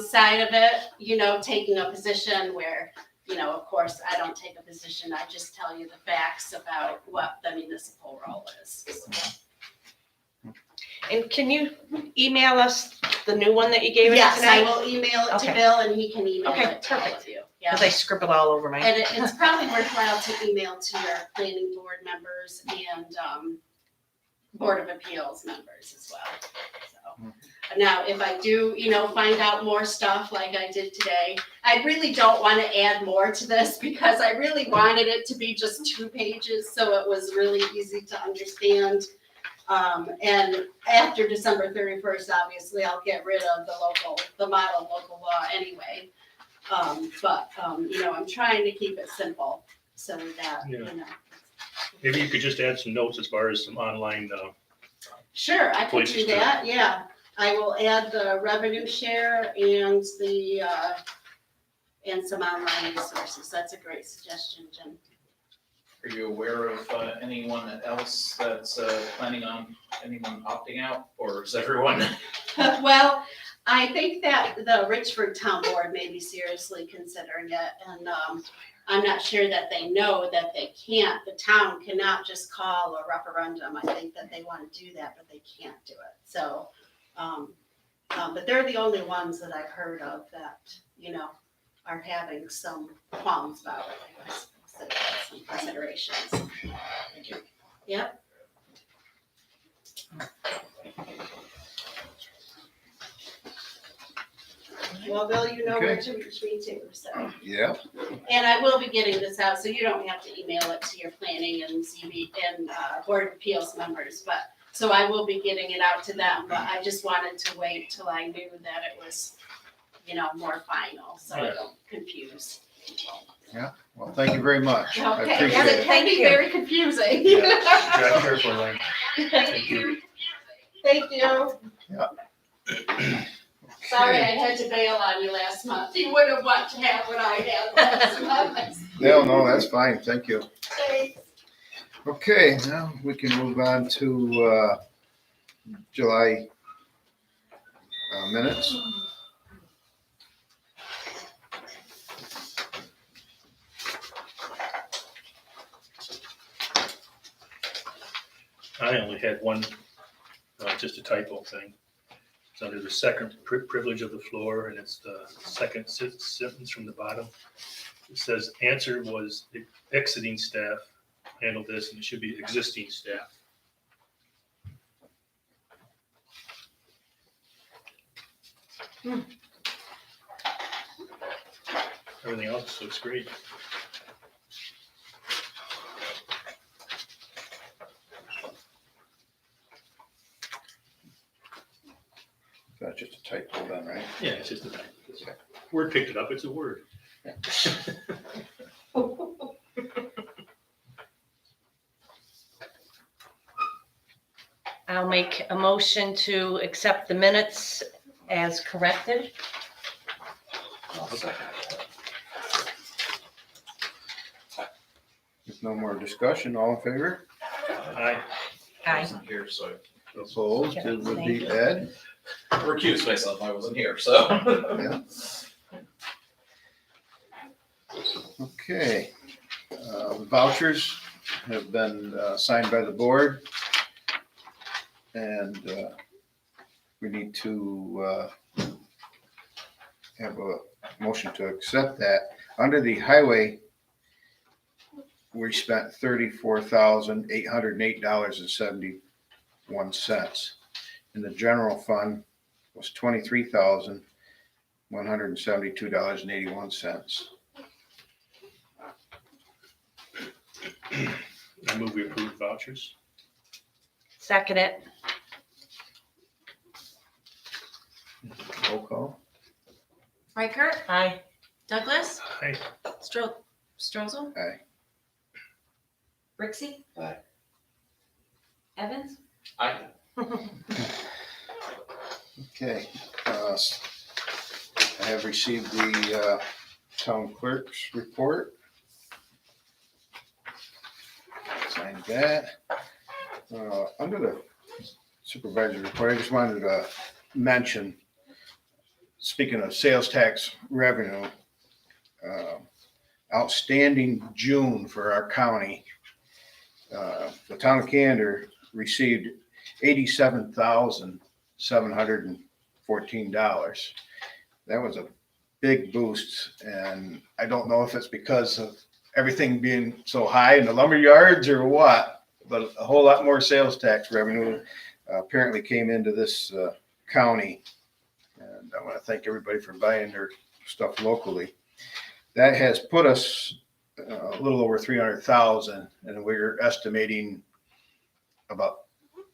side of it, you know, taking a position where, you know, of course, I don't take a position. I just tell you the facts about what the municipal role is. And can you email us the new one that you gave us Yes, I tonight? will email it to Okay. Bill and he can email Okay, it to all perfect. of you. Yeah. Because I scribbled all over my. And it's probably worthwhile to email to your planning board members and Board of Appeals members as well. So now, if I do, you know, find out more stuff like I did today, I really don't want to add more to this because I really wanted it to be just 2 pages, so it was really easy to understand. And after December 31st, obviously, I'll get rid of the model local law anyway. You know, I'm trying to keep it simple so that, you know. Maybe you could just add some notes as far as some online, Sure, I can places do to- that, yeah. I will add the revenue share and and some online resources. That's a great suggestion, Jim. Are you aware of anyone else that's planning on anyone opting out, or is everyone? Well, I think that the Richford Town Board may be seriously considering it, and I'm not sure that they know that they can't. The town cannot just call a referendum. I think that they want to do that, but they can't do it. So, but they're the only ones that I've heard of that, you know, are having some qualms about it, I guess. So that's some considerations. Thank you. Yep. Well, Bill, you know where to reach me too, so. Yeah. And I will be getting this out, so you don't have to email it to your planning and ZB and Board of Appeals members, but, so I will be getting it out to them, but I just wanted to wait till I knew that it was, you know, more final, so I don't confuse people. Well, thank you very much. I Okay, appreciate yes, it it. can be very confusing. drive careful, Elaine. Thank you. Thank you. Sorry I had to bail on you last month. You wouldn't want to have what I had last month. No, that's fine. Thank you. Thanks. Okay, now we can move on to July minutes. I only had one, just a typo thing. It's under the second privilege of the floor, and it's the second sentence from the bottom. It says, answer was exiting staff handled this, and it should be existing staff. Everything else looks great. That's just a typo then, right? Yeah, it's just a typo. Word picked it up, it's a word. I'll make a motion to accept the minutes as corrected. If no more discussion, all in favor? Aye. I Aye. wasn't here, so Opposed, it would be Ed. I recused myself. I wasn't here, so. Yeah. Okay. Vouchers have been signed by the board. And we need to have a motion to accept that. Under the highway, we spent $34,808.70 And the general fund was $23,172.81. I move we approve vouchers. Second it. Roll call. Reichert, Aye. Douglas, Aye. Strozel, Aye. Rixey. Aye. Evans. I, Okay, I have received the town clerk's report. Signed that. Under the supervisor's report, I just wanted to mention, speaking of sales tax revenue, outstanding June for our county. The town of Candor received $87,714. That was a big boost, and I don't know if it's because of everything being so high in the lumber yards or what, but a whole lot more sales tax revenue apparently came into this county. And I want to thank everybody for buying their stuff locally. That has put us a little over 300,000, and we're estimating about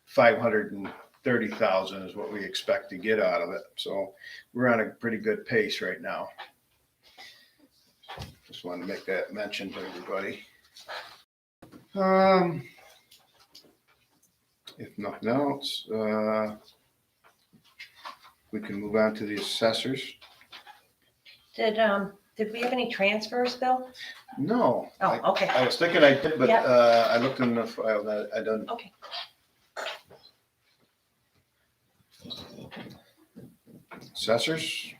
530,000 is what we expect to get out of it. So we're on a pretty good pace right now. Just wanted to make that mention to everybody. If nothing else, we can move on to the assessors. Did we have any transfers, Bill? No. Oh, okay. I was thinking I did, but Yep. I looked in the file that I done. Okay. Assessors?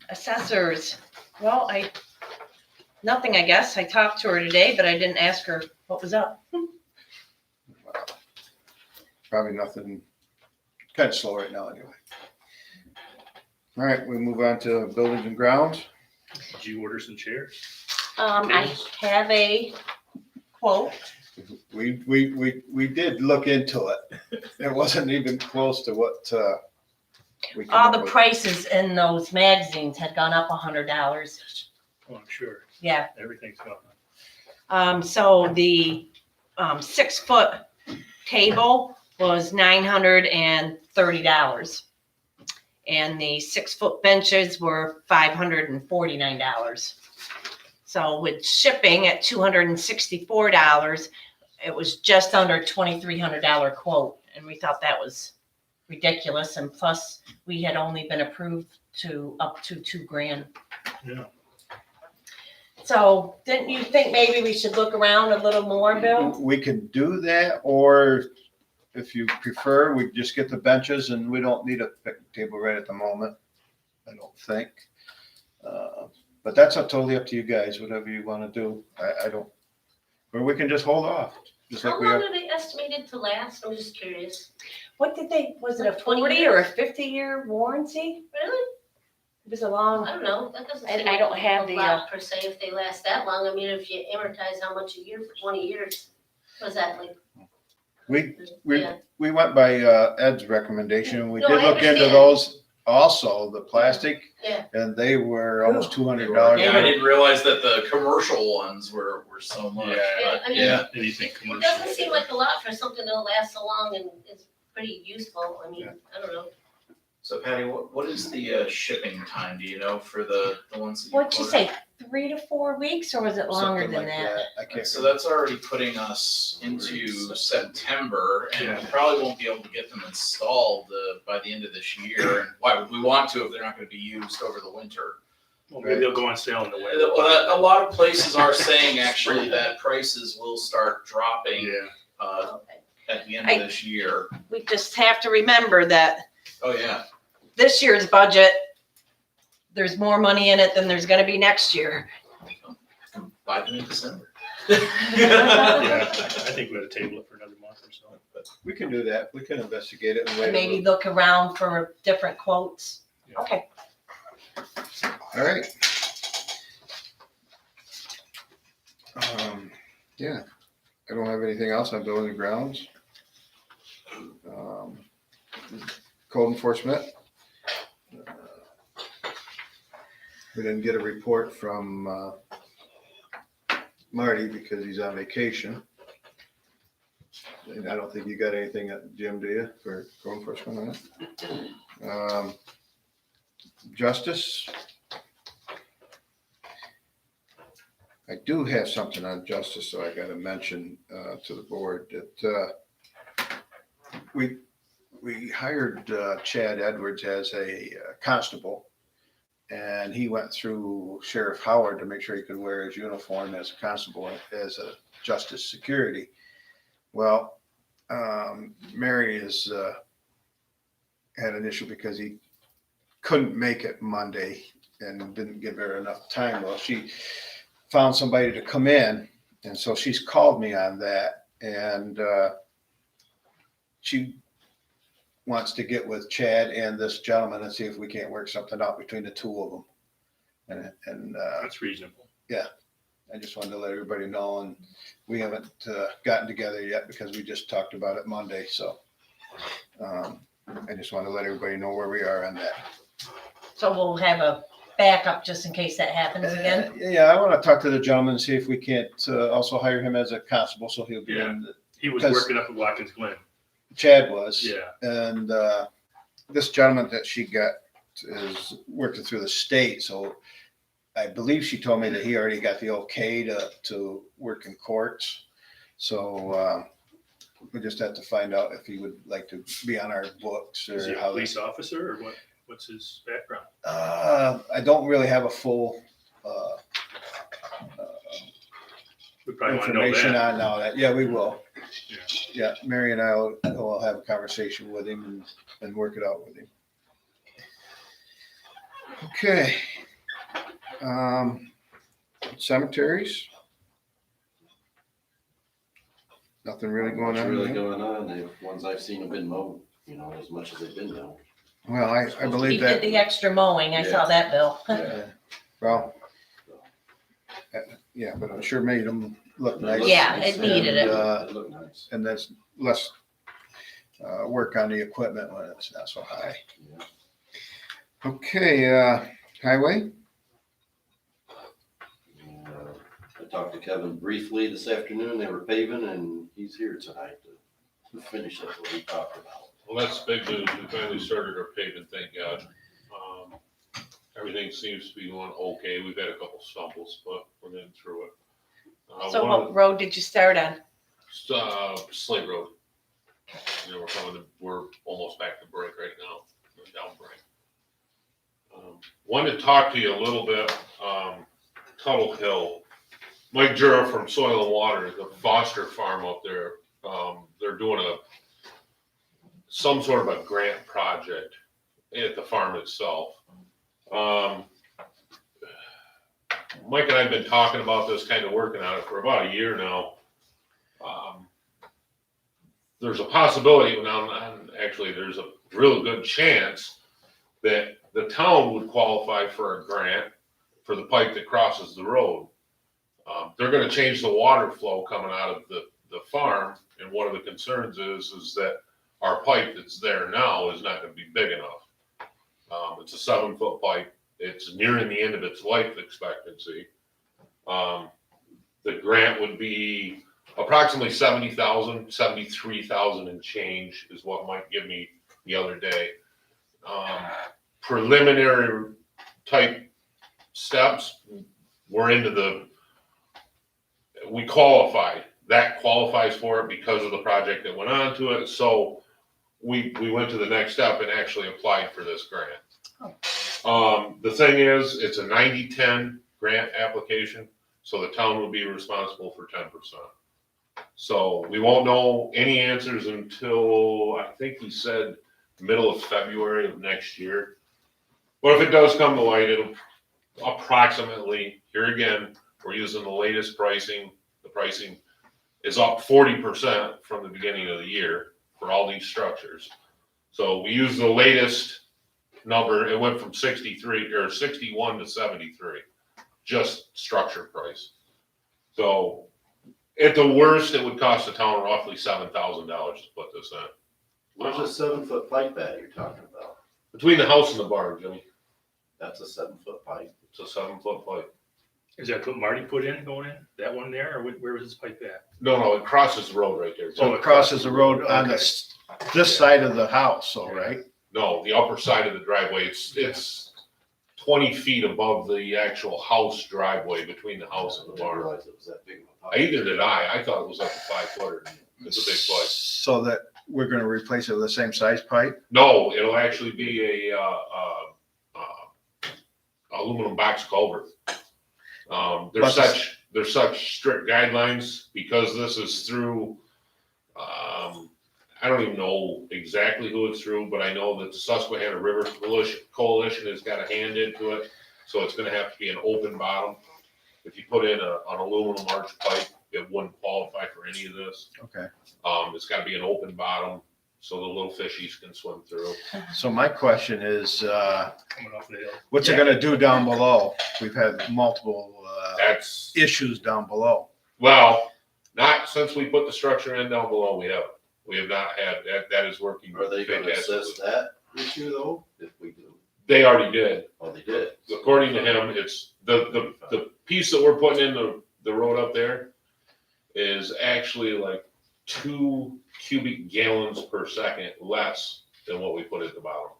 Assessors. Well, nothing, I guess. I talked to her today, but I didn't ask her what was up. Probably nothing, kind of slow right now anyway. All right, we move on to buildings and grounds. Did you order some chairs? I have a quote. We did look into it. It wasn't even close to what we came All up the with. prices in those magazines had gone up $100. Oh, I'm sure. Yeah. Everything's gone. So the 6-foot table was $930. And the 6-foot benches were $549. So with shipping at $264, it was just under $2,300 quote. And we thought that was ridiculous. And plus we had only been approved to up to $2,000. Yeah. So didn't you think maybe we should look around a little more, Bill? We could do that, or if you prefer, we just get the benches and we don't need a picnic table right at the moment. I don't think. But that's totally up to you guys, whatever you want to do. I don't, or we can just hold off, just like How we long have. are they estimated to last? I'm just curious. Was it a Like 20 40 or a 50-year warranty? Really? It was a long, I don't know. That doesn't And seem I like don't have a the, lot per se if they last that long. I mean, if you amortize how much a year for 20 years, what is that like? We Yeah. went by Ed's recommendation. We No, did I look into understand. those also, the plastic, Yeah. and they were almost yeah, $200. I didn't realize that the commercial ones were so much. Yeah, I mean, Yeah. Anything It commercial. doesn't seem like a lot for something that'll last so long and is pretty useful. I mean, I don't know. So Patty, what is the shipping time, do you know, for the ones that you what'd you ordered? say, 3 to 4 weeks, or was it longer Something than like that? I can't. So that's already putting us into September, and we probably won't be able to get them installed by the end of this year. And why would we want to if they're not gonna be used over the winter? Well, maybe they'll go on sale in the winter. Well, a lot of places are saying actually that prices will start dropping Yeah. Okay. at the end of this year. We just have to remember that Oh, yeah. this year's budget, there's more money in it than there's gonna be next year. Buy them in December. Yeah, I think we ought to table it for another month or so. We can do that. We can investigate it and wait. And a maybe little. look around for different quotes. Yeah. Okay. All right. Yeah, I don't have anything else on building and grounds. code enforcement. We didn't get a report from Marty because he's on vacation. And I don't think you got anything, Jim, do you, for code enforcement on it? Justice. I do have something on justice, so I gotta mention to the board that we hired Chad Edwards as a constable. And he went through Sheriff Howard to make sure he could wear his uniform as a constable, as a justice security. Well, Mary has had an issue because he couldn't make it Monday and didn't give her enough time. Well, she found somebody to come in, and so she's called me on that, and she wants to get with Chad and this gentleman and see if we can't work something out between the two of them. And That's reasonable. I just wanted to let everybody know, and we haven't gotten together yet because we just talked about it Monday. So I just wanted to let everybody know where we are on that. So we'll have a backup just in case that happens again. Yeah, I want to talk to the gentleman and see if we can't also hire him as a constable, so he'll be Yeah. in. He was 'Cause- working up at Watkins Glen. Chad was. Yeah. And this gentleman that she got is working through the state, so I believe she told me that he already got the okay to work in courts. So we just have to find out if he would like to be on our books Is he or a how. police officer or what? What's his background? I don't really have a full We probably want to know information that. on all that. Yeah, we will. Yeah. Yeah, Mary and I will have a conversation with him and work it out with him. Okay. Cemeteries. Nothing really going What's on really there. going on? The ones I've seen have been mowed, as much as they've been mowed. Well, I He believe did that, the extra mowing. I saw that bill. Yeah. well, yeah, but I'm sure made them look nice. Yeah, it needed it. It looked nice. And there's less work on the equipment when it's not so high. Yeah. Okay, highway. I talked to Kevin briefly this afternoon. They were paving and he's here tonight to finish up what we talked about. Well, that's big news. We finally started our paving, thank God. Everything seems to be going okay. We've had a couple stumbles, but we're getting through it. So what road did you start on? Slate Road. We're almost back to break right now. We're down break. Wanted to talk to you a little bit, Tuttle Hill. Mike Jura from Soil and Water, the Foster Farm up there, they're doing some sort of a grant project at the farm itself. Mike and I have been talking about this, kind of working on it for about a year now. There's a possibility now, and actually there's a real good chance that the town would qualify for a grant for the pipe that crosses the road. They're gonna change the water flow coming out of the farm, and one of the concerns is that our pipe that's there now is not gonna be big enough. It's a 7-foot pipe. It's nearing the end of its life expectancy. The grant would be approximately 70,000, 73,000 and change is what Mike gave me the other day. Preliminary type steps, we qualified. That qualifies for it because of the project that went on to it. So we went to the next step and actually applied for this grant. The thing is, it's a 90-10 grant application, so the town will be responsible for 10%. So we won't know any answers until, I think he said, middle of February of next year. But if it does come to light, it'll approximately, here again, we're using the latest pricing. The pricing is up 40% from the beginning of the year for all these structures. So we use the latest number. It went from 61 to 73, just structure price. So at the worst, it would cost the town roughly $7,000 to put this in. Where's the 7-foot pipe at you're talking about? Between the house and the barn, Jimmy, That's a 7-foot pipe. it's a 7-foot pipe. Is that what Marty put in, going in, that one there, or where was his pipe at? No, it crosses the road right there. So it crosses the road on this side of the house, so, right? No, the upper side of the driveway, it's 20 feet above the actual house driveway between the house and the I didn't barn. realize it was that big of a pipe. Either did I thought it was like a 5-footer. It's a big pipe. So that we're gonna replace it with the same size pipe? No, it'll actually be a, aluminum box culvert. But There's such strict guidelines because this is through, I don't even know exactly who it's through, but I know that the Susquehanna River Coalition has got a hand into it. So it's gonna have to be an open bottom. If you put in an aluminum arch pipe, it wouldn't qualify for any of this. Okay. It's gotta be an open bottom so the little fishies can swim through. So my question is, Coming off the hill. what's it gonna do down below? We've had multiple, That's, issues down below. well, not since we put the structure in down below, we have not had, that is working. Are they gonna fantastically. assess that issue though, if we do? They already did. Oh, they did? According to him, it's, the piece that we're putting in the road up there is actually like 2 cubic gallons per second less than what we put at the bottom.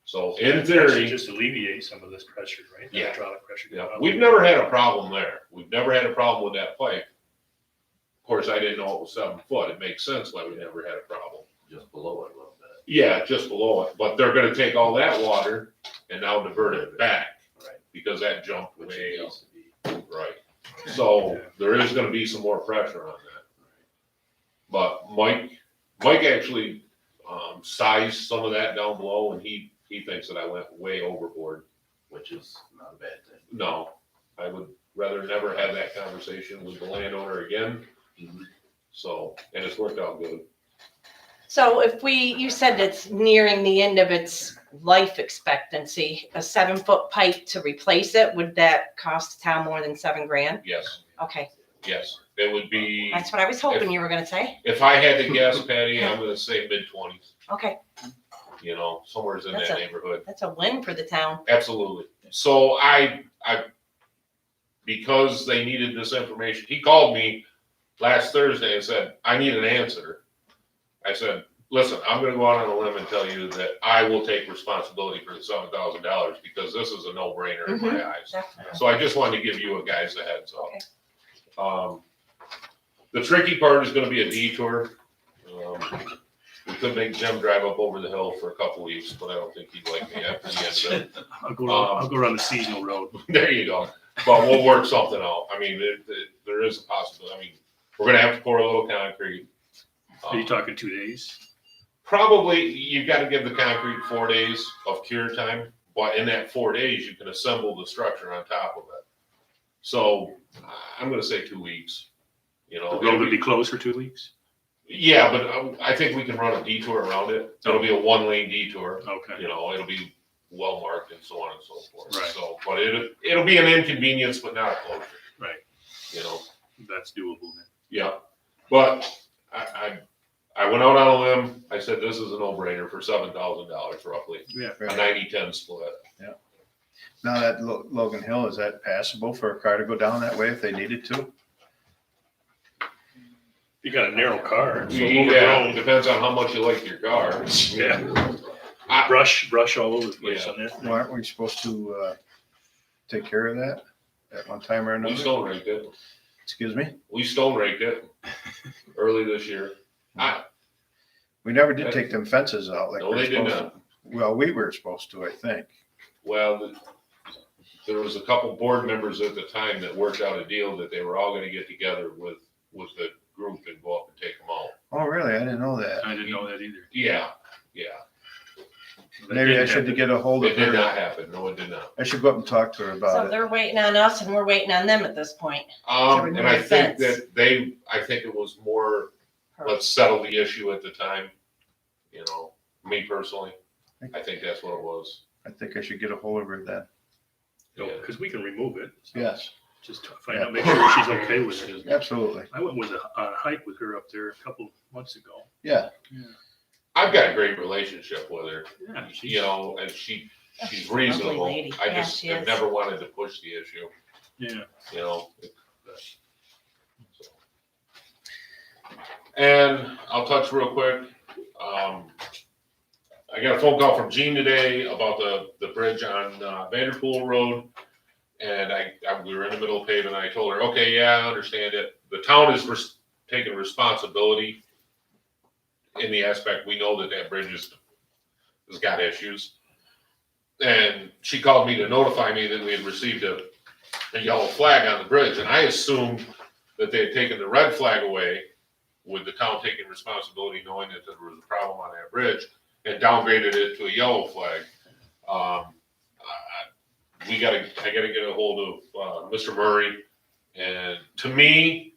So in Actually, theory, just alleviate some of this pressure, right? The Yeah. Hydraulic pressure. yeah, going up. we've never had a problem there. We've never had a problem with that pipe. Of course, I didn't know it was 7 foot. It makes sense why we never had a problem. Just below it a little bit. Yeah, just below it, but they're gonna take all that water and now divert it back. Right. Because that jumped Which way it up. needs to be. Right. So there is gonna be some more pressure on that. But Mike actually, sized some of that down below and he thinks that I went way overboard. Which is not a bad thing. No, I would rather never have that conversation with the landowner again. So, and it's worked out good. So if you said it's nearing the end of its life expectancy, a 7-foot pipe to replace it, would that cost the town more than $7,000? Yes, Okay, yes. It would be, that's what I was hoping you were gonna say. if I had to guess, Patty, I'm gonna say mid-20s, Okay, somewhere in that That's neighborhood. that's a win for the town. Absolutely. So I, because they needed this information, he called me last Thursday and said, I need an answer. I said, listen, I'm gonna go out on a limb and tell you that I will take responsibility for the $7,000 because this is a no-brainer in my eyes. Definitely. So I just wanted to give you guys a heads up. The tricky part is gonna be a detour. We could make Jim drive up over the hill for a couple weeks, but I don't think he'd like me at the end of it. I'll go around the seasonal road. There you go. But we'll work something out. I mean, there is a possibility. I mean, we're gonna have to pour a little concrete. Are you talking 2 days? Probably, you gotta give the concrete 4 days of cure time, but in that 4 days, you can assemble the structure on top of it. So, I'm gonna say 2 weeks, The road would be closed for 2 weeks? Yeah, but I think we can run a detour around it. It'll be a 1-lane detour. Okay. It'll be well marked and so on and so forth. Right. So, but it'll be an inconvenience, but not a closure. Right. That's doable then. Yeah, but I went out on a limb. I said, this is a no-brainer for $7,000 roughly, Yeah. a 90-10 split. Now that Logan Hill, is that passable for a car to go down that way if they needed to? You got a narrow car. So Yeah, overgrown. depends on how much you like your car. Yeah. I- Brush all over the place Yeah. on that. Well, aren't we supposed to, take care of that at one time or We another? stone raked it. Excuse me? We stone raked it early this year. We never did take them fences out like No, we're they did supposed to. Well, we were supposed to, I think. Well, there was a couple board members at the time that worked out a deal that they were all gonna get together with the group and go up and take them out. Oh, really? I didn't know that. I didn't know that either. Yeah. That Maybe I didn't should happen. get a hold It of did her. not happen. No, it did not. I should go up and talk to her So about it. they're waiting on us and we're waiting on them at this point. And I remove think fence. that I think it was more, let's settle the issue at the time. Me personally, I think that's what it was. I think I should get a hold of her then. Because we can remove it. So Yes, Just find out, make sure she's okay with it. absolutely. I went with a hike with her up there a couple months ago. Yeah. I've got a great relationship with her, Yeah, you know, and she's She's a reasonable. lovely lady. I Yeah, just she have is. never wanted to push the issue, yeah. you know. And I'll touch real quick. I got a phone call from Jean today about the bridge on Vanderpool Road. And we were in the middle of paving, and I told her, okay, yeah, I understand it. The town is taking responsibility in the aspect, we know that bridge has got issues. And she called me to notify me that we had received a yellow flag on the bridge, and I assumed that they had taken the red flag away with the town taking responsibility, knowing that there was a problem on that bridge, and downgraded it to a yellow flag. I gotta get a hold of Mr. Murray, and to me,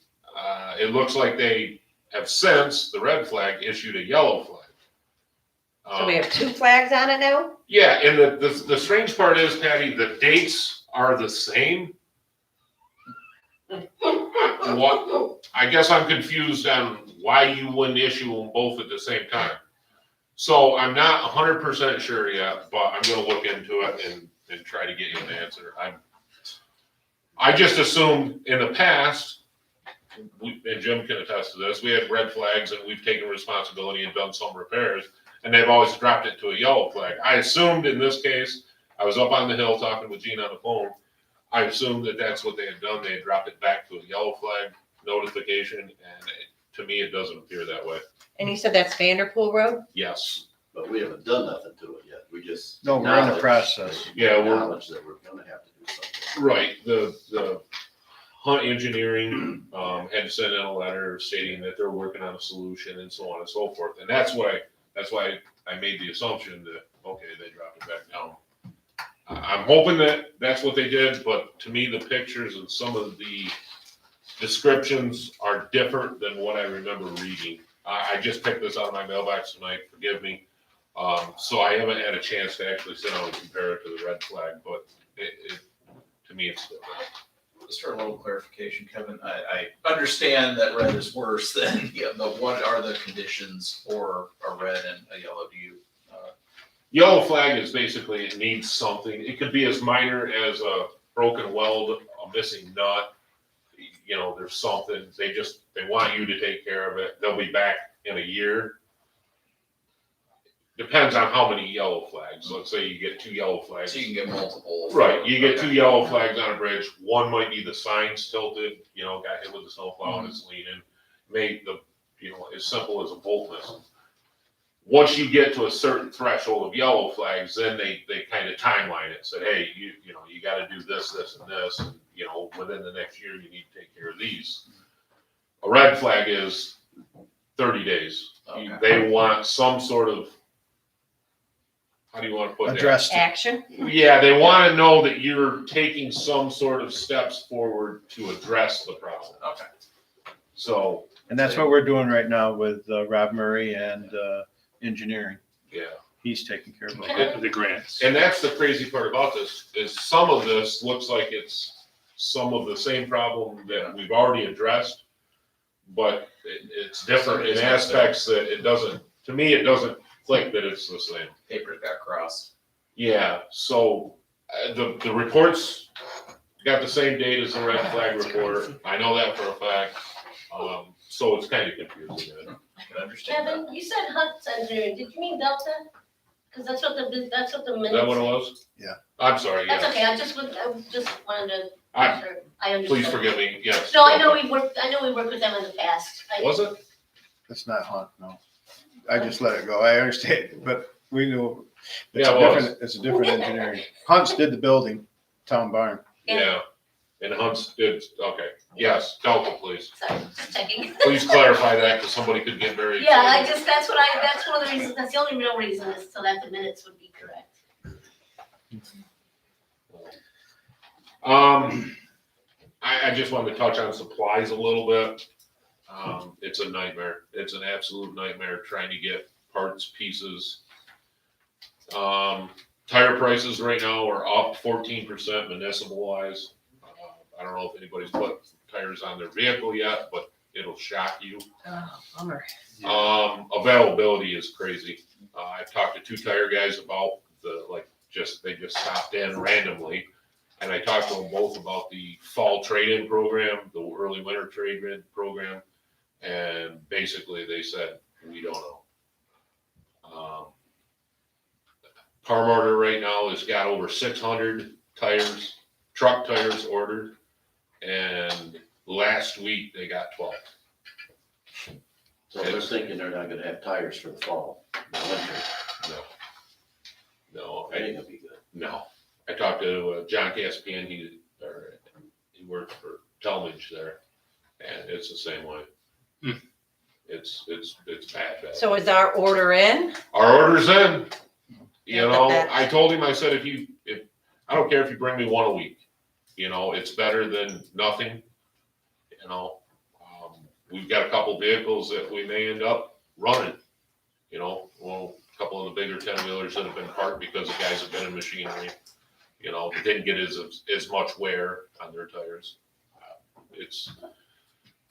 it looks like they have since the red flag issued a yellow flag. So we have 2 flags on it now? Yeah, and the strange part is, Patty, the dates are the same. What, I guess I'm confused on why you wouldn't issue them both at the same time. So I'm not 100% sure yet, but I'm gonna look into it and try to get you an answer. I just assumed in the past, and Jim can attest to this, we had red flags and we've taken responsibility and done some repairs, and they've always dropped it to a yellow flag. I assumed in this case, I was up on the hill talking with Gene on the phone, I assumed that that's what they had done, they had dropped it back to a yellow flag notification, and to me, it doesn't appear that way. And you said that's Vanderpool Road? Yes. But we haven't done nothing to it yet. We just. No, we're in the acknowledge- process. Yeah, we're, Acknowledge that we're gonna have to do something. right, the Hunt Engineering, had to send in a letter stating that they're working on a solution and so on and so forth, and that's why I made the assumption that, okay, they dropped it back down. I'm hoping that that's what they did, but to me, the pictures and some of the descriptions are different than what I remember reading. I just picked this out of my mailbox tonight, forgive me. So I haven't had a chance to actually sit down and compare it to the red flag, but to me, it's different. Just for a little clarification, Kevin, I understand that red is worse than, but what are the conditions for a red and a yellow? Do you? Yellow flag is basically, it needs something. It could be as minor as a broken weld, a missing nut. You know, there's something, they want you to take care of it. They'll be back in a year. Depends on how many yellow flags. Let's say you get 2 yellow flags. So you can get multiple. Right, you get 2 yellow flags on a bridge. One might be the sign's tilted, you know, got hit with the snowplow and it's leaning. Made as simple as a bolt missing. Once you get to a certain threshold of yellow flags, then they kind of timeline it, said, hey, you gotta do this, this, and this, and, within the next year, you need to take care of these. A red flag is 30 days. Okay. They want some sort of, how do you want to put that? Addressed. Action? Yeah, they want to know that you're taking some sort of steps forward to address the problem. Okay. So, And that's what we're doing right now with Rob Murray and engineering. yeah. He's taking care of it. The grants. And that's the crazy part about this, is some of this looks like it's some of the same problem that we've already addressed, but it's different in aspects that it doesn't, to me, it doesn't click that it's the same. Papers got crossed. Yeah, so the reports got the same date as the red flag report. I know that for a fact. So it's kind of confusing. I can understand that. Kevin, you said Hunt Engineering, did you mean Delta? Because that's what the minutes. Is that what it was? Yeah. I'm sorry, That's yeah. okay, I just wanted to make sure I understood. Please forgive me, yes. No, I know we worked with them in the past. Was it? It's not Hunt, no. I just let it go. I understand, but we know it's Yeah, a it was. different, it's a different engineering. Hunt's did the building, town barn. Yeah. And Hunt's did, okay. Yes, Delta, please. Sorry, just checking. Please clarify that, because somebody could get very Yeah, excited. that's one of the reasons, that's the only real reason is so that the minutes would be correct. I just wanted to touch on supplies a little bit. It's a nightmare. It's an absolute nightmare trying to get parts, pieces. Tire prices right now are up 14% municipal wise. I don't know if anybody's put tires on their vehicle yet, but it'll shock you. Oh, bummer. Availability is crazy. I talked to 2 tire guys about they just stopped in randomly. And I talked to them both about the fall trade-in program, the early winter trade-in program. And basically they said, we don't know. Car Motor right now has got over 600 tires, truck tires ordered. And last week they got 12. So they're thinking they're not gonna have tires for the fall, the winter. No, That ain't gonna be good. no. I talked to John Caspian, he works for Talmadge there, and it's the same way. It's bad. So is our order in? Our order's in, you Yeah, but know, that's- I told him, I said, if, I don't care if you bring me 1 a week, you know, it's better than nothing, you know. We've got a couple vehicles that we may end up running, you know, well, a couple of the bigger 10-wheelers that have been parked because the guys have been in machinery, you know, didn't get as much wear on their tires.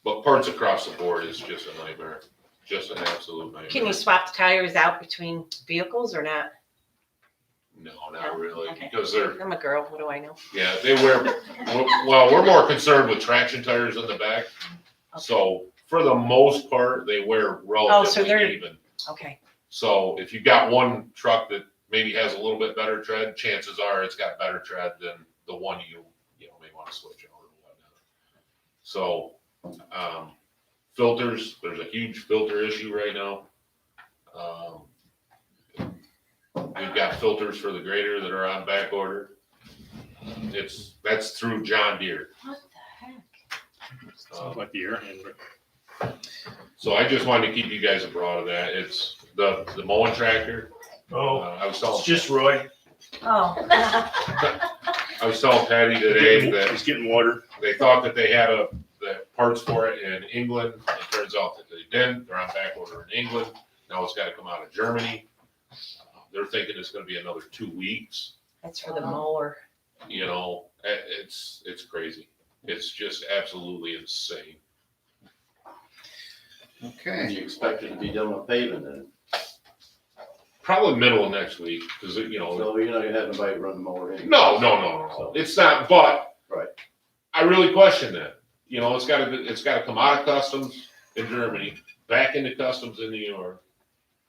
But parts across the board is just a nightmare, just an absolute nightmare. Can you swap the tires out between vehicles or not? No, not really, Okay. because they're, I'm a girl, what do I know? yeah, we're more concerned with traction tires in the back. So for the most part, they wear relatively they're- even. Okay, So if you've got one truck that maybe has a little bit better tread, chances are it's got better tread than the one you may want to switch out or whatnot. So, filters, there's a huge filter issue right now. We've got filters for the grader that are on back order. That's through John Deere. what the heck? Sounds like the air handler. So I just wanted to keep you guys abroad of that. It's the mowing tractor. I was telling, It's just Roy. Oh. I was telling Patty today that He's getting water. they thought that they had the parts for it in England. It turns out that they didn't. They're on back order in England. Now it's got to come out of Germany. They're thinking it's going to be another 2 weeks. That's for the mower. You know, it's crazy. It's just absolutely insane. And Okay, you expect it to be done with paving then? Probably middle of next week, because So you're not gonna have nobody run the mower in? No. It's not, but. Right. I really question that. You know, it's gotta come out of customs in Germany, back into customs in New York.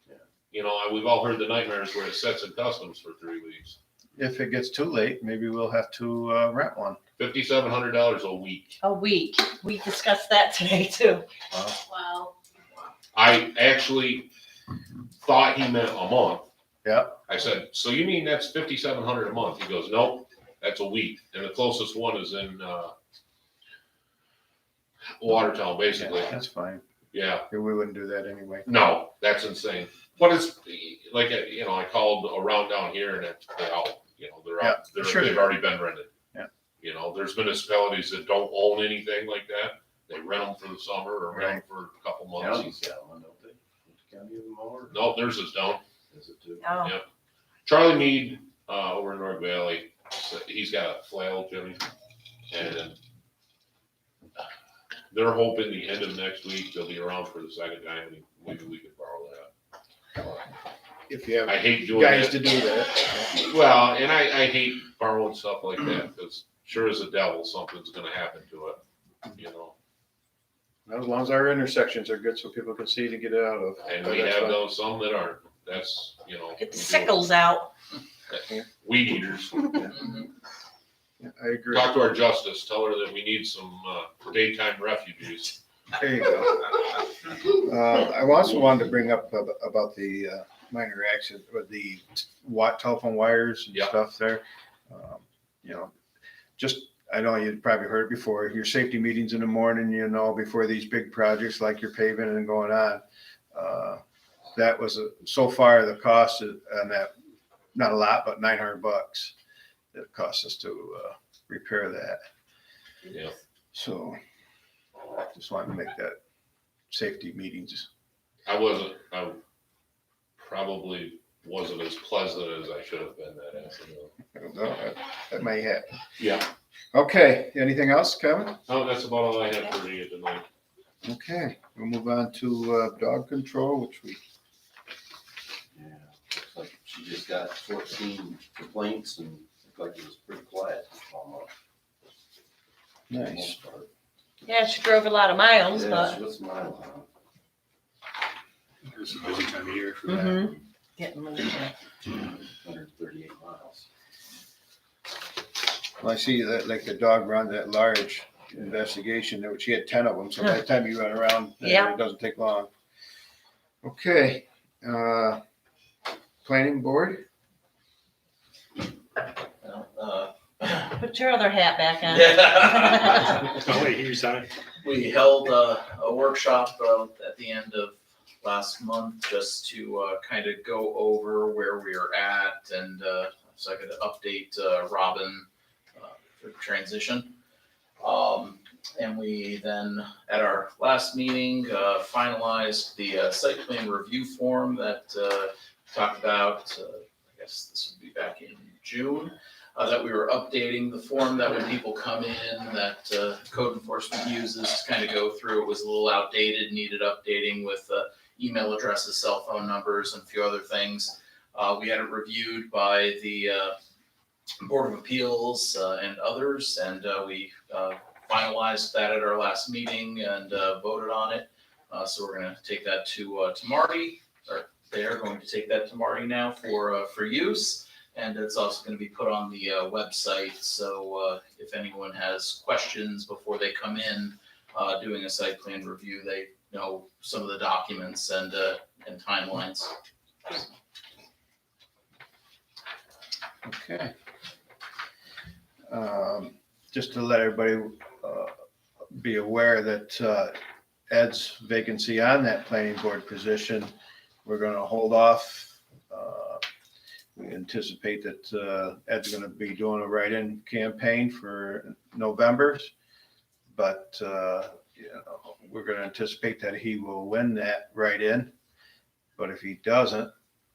Yeah. You know, we've all heard the nightmares where it sits in customs for 3 weeks. if it gets too late, maybe we'll have to rent one. $5,700 a week. A week. We discussed that today too. Wow. I actually thought he meant a month. Yeah. I said, so you mean that's $5,700 a month? He goes, nope, that's a week. And the closest one is in, Watertown, basically. Yeah, that's fine. Yeah. We wouldn't do that anyway. No, that's insane. But it's like, you know, I called around down here and they're out, you know, they're out, Yeah, sure. they've already been rented. Yeah. You know, there's municipalities that don't own anything like that. They rent them for the summer or rent them for a couple months. County's got one, don't they? County of the mower? No, theirs is down. Is it too? Oh. Yeah. Charlie Mead, over in North Valley, he's got a flail, Jimmy, and they're hoping the end of next week they'll be around for the second time, and maybe we could borrow that. If you have I hate doing guys that. to do that. Well, and I hate borrowing stuff like that, because sure as the devil, something's gonna happen to it, you know? As long as our intersections are good so people can see to get out of. And we That's have fine. those, some that aren't, that's, you know. Get the we do- sickles out. Weed eaters. Mm-hmm. Yeah, I agree. Talk to our justice, tell her that we need some, daytime refugees. There you go. I also wanted to bring up about the minor accident with the telephone wires and Yeah. stuff there. You know, just, I know you've probably heard it before, your safety meetings in the morning, you know, before these big projects like your paving and going on. That was, so far, the cost on that, not a lot, but $900 it cost us to repair that. Yeah. So just wanted to make that safety meetings. I probably wasn't as pleasant as I should have been that afternoon. That may happen. Yeah. Okay, anything else, Kevin? Oh, that's about all I had for you tonight. Okay, we'll move on to dog control, which we, Yeah, looks like she just got 14 complaints and looked like it was pretty quiet this fall month. for the nice. most part. Yeah, she drove a lot of miles, Yeah, but. she was smiling. It's a busy time of year for that. Mhm. Getting moved. 138 miles. Well, I see that like the dog run that large investigation, there she had 10 of them, so by the time you run around, Yeah. it doesn't take long. Okay, planning board? Put your other hat back on. Yeah. Oh, wait, he resigned. We held a workshop at the end of last month just to kind of go over where we are at and so I could update Robin for transition. And we then, at our last meeting, finalized the site plan review form that talked about, I guess this would be back in June, that we were updating the form that when people come in, that code enforcement uses to kind of go through. It was a little outdated, needed updating with email addresses, cell phone numbers, and a few other things. We had it reviewed by the Board of Appeals and others, and we finalized that at our last meeting and voted on it. So we're going to take that to Marty, or they're going to take that to Marty now for use. And it's also going to be put on the website. So if anyone has questions before they come in doing a site plan review, they know some of the documents and timelines. Okay. Just to let everybody be aware that Ed's vacancy on that planning board position, we're gonna hold off. We anticipate that Ed's gonna be doing a write-in campaign for November. But you know, we're gonna anticipate that he will win that write-in. But if he doesn't,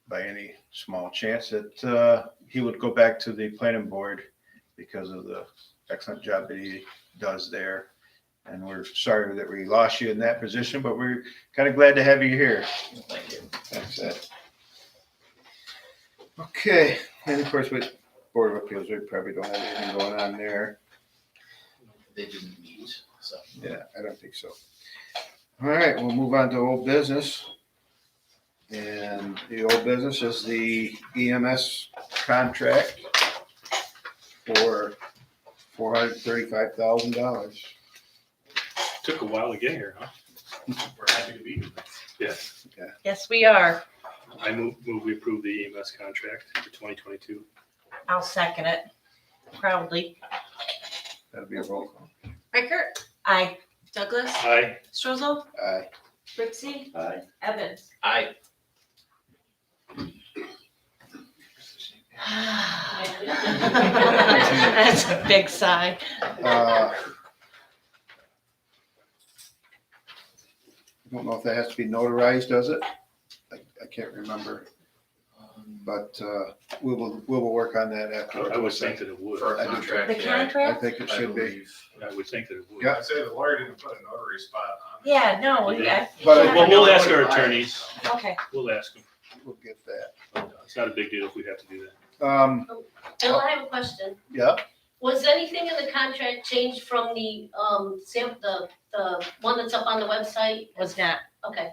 by any small chance, that he would go back to the planning board because of the excellent job that he does there. And we're sorry that we lost you in that position, but we're kind of glad to have you here. Thank you. Thanks, Ed. Okay, and of course with Board of Appeals, we probably don't have anything going on there. They didn't meet, so. Yeah, I don't think so. All right, we'll move on to old business. And the old business is the EMS contract for $435,000. Took a while to get here, huh? We're happy to be here. Yes. Yes, we are. I move we approve the EMS contract for 2022. I'll second it proudly. That'll be a roll call. Reichert, I. Douglas, Aye. Strozel, Aye. Rixey, Aye. Evans. I That's a big sigh. I don't know if that has to be notarized, does it? I can't remember, but we will work on that after. I would think that it would. for a I do contract. The yeah, I contract? think it I should be. believe. I would think that it would. Yeah. I'd say the lawyer didn't put a notary spot on it. Yeah, no, yeah. But Well, we'll ask our attorneys. Okay. We'll ask them. We'll get that. It's not a big deal if we have to do that. Bill, I have a question. Yeah, Was anything in the contract changed from the the one that's up on the website? Was not. Okay.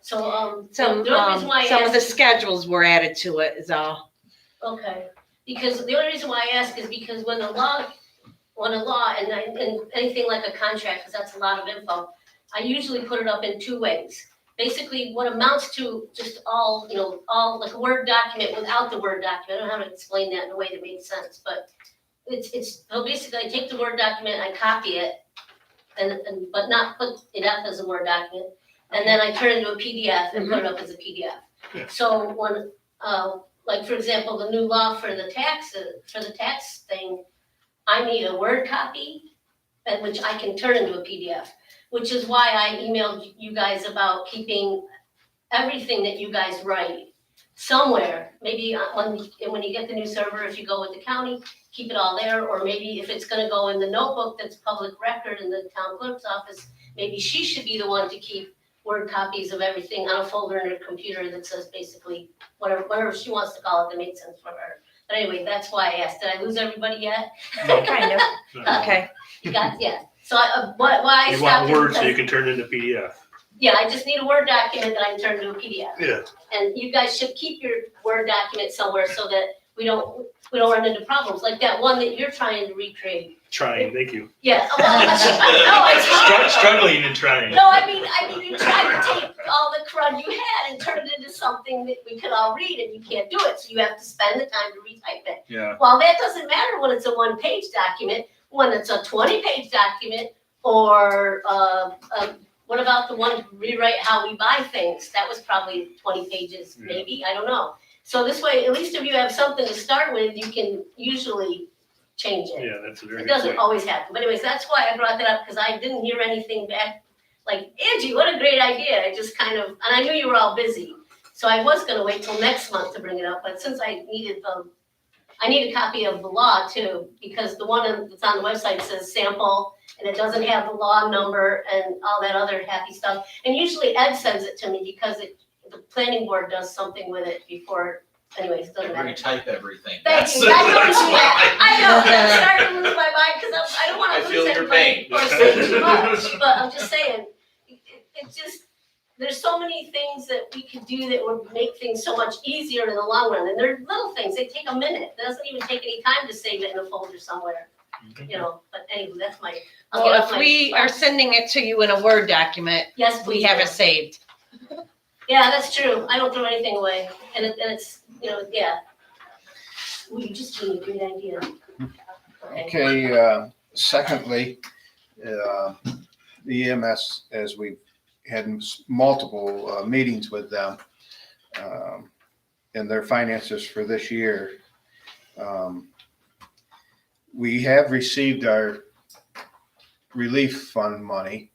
So, Some, the only reason why I some of the asked, schedules were added to it is all. okay, because the only reason why I ask is because when a law and anything like a contract, because that's a lot of info, I usually put it up in two ways. Basically, what amounts to just all like a Word document without the Word document. I don't know how to explain that in a way that makes sense, but so basically I take the Word document, I copy it, but not put it up as a Word document. And then I turn it into a PDF and put it up as a PDF. Yeah. So when, like for example, the new law for the tax thing, I need a Word copy, and which I can turn into a PDF, which is why I emailed you guys about keeping everything that you guys write somewhere. Maybe when you get the new server, if you go with the county, keep it all there, or maybe if it's gonna go in the notebook that's public record in the town clerk's office, maybe she should be the one to keep Word copies of everything on a folder in her computer that says basically whatever she wants to call it that made sense for her. But anyway, that's why I asked. Did I lose everybody yet? Kind of, okay. You got, yeah. So why I You stopped want is words so you because, can turn it into PDF. yeah, I just need a Word document that I can turn into a PDF. Yeah. And you guys should keep your Word document somewhere so that we don't run into problems like that one that you're trying to recreate. Trying, thank you. Yeah, well, no, it's hard. Struggling and trying. No, I mean, you tried to take all the crud you had and turn it into something that we could all read, and you can't do it, so you have to spend the time to retype it. Yeah. Well, that doesn't matter when it's a one-page document, when it's a 20-page document, or, what about the one rewrite how we buy things? That was probably 20 pages, Yeah. maybe, I don't know. So this way, at least if you have something to start with, you can usually change it. Yeah, that's a very It good doesn't point. always happen, but anyways, that's why I brought that up, because I didn't hear anything back. Like, Angie, what a great idea, I just kind of, and I knew you were all busy, so I was gonna wait till next month to bring it up, but since I need a copy of the law too, because the one that's on the website says sample, and it doesn't have the law number and all that other happy stuff, and usually Ed sends it to me, because the planning board does something with it before, anyways, it doesn't matter. Retype everything. Thank you, That's- I noticed that, I know, I'm starting to lose my mind, because I don't I wanna feel lose your everybody pain. or say too much, but I'm just saying, it just, there's so many things that we could do that would make things so much easier in the long run, and they're little things, they take a minute, it doesn't even take any time to save it in a folder somewhere, you know, but anyway, that's my, I'll get Well, off if my we are soapbox. sending it to you in a Word document, Yes, we please. have do. it saved. Yeah, that's true, I don't throw anything away, and it's, you know, yeah. Well, you just gave me a great idea. Okay. Okay, secondly, the EMS, as we've had multiple meetings with them, and their finances for this year. We have received our relief fund money,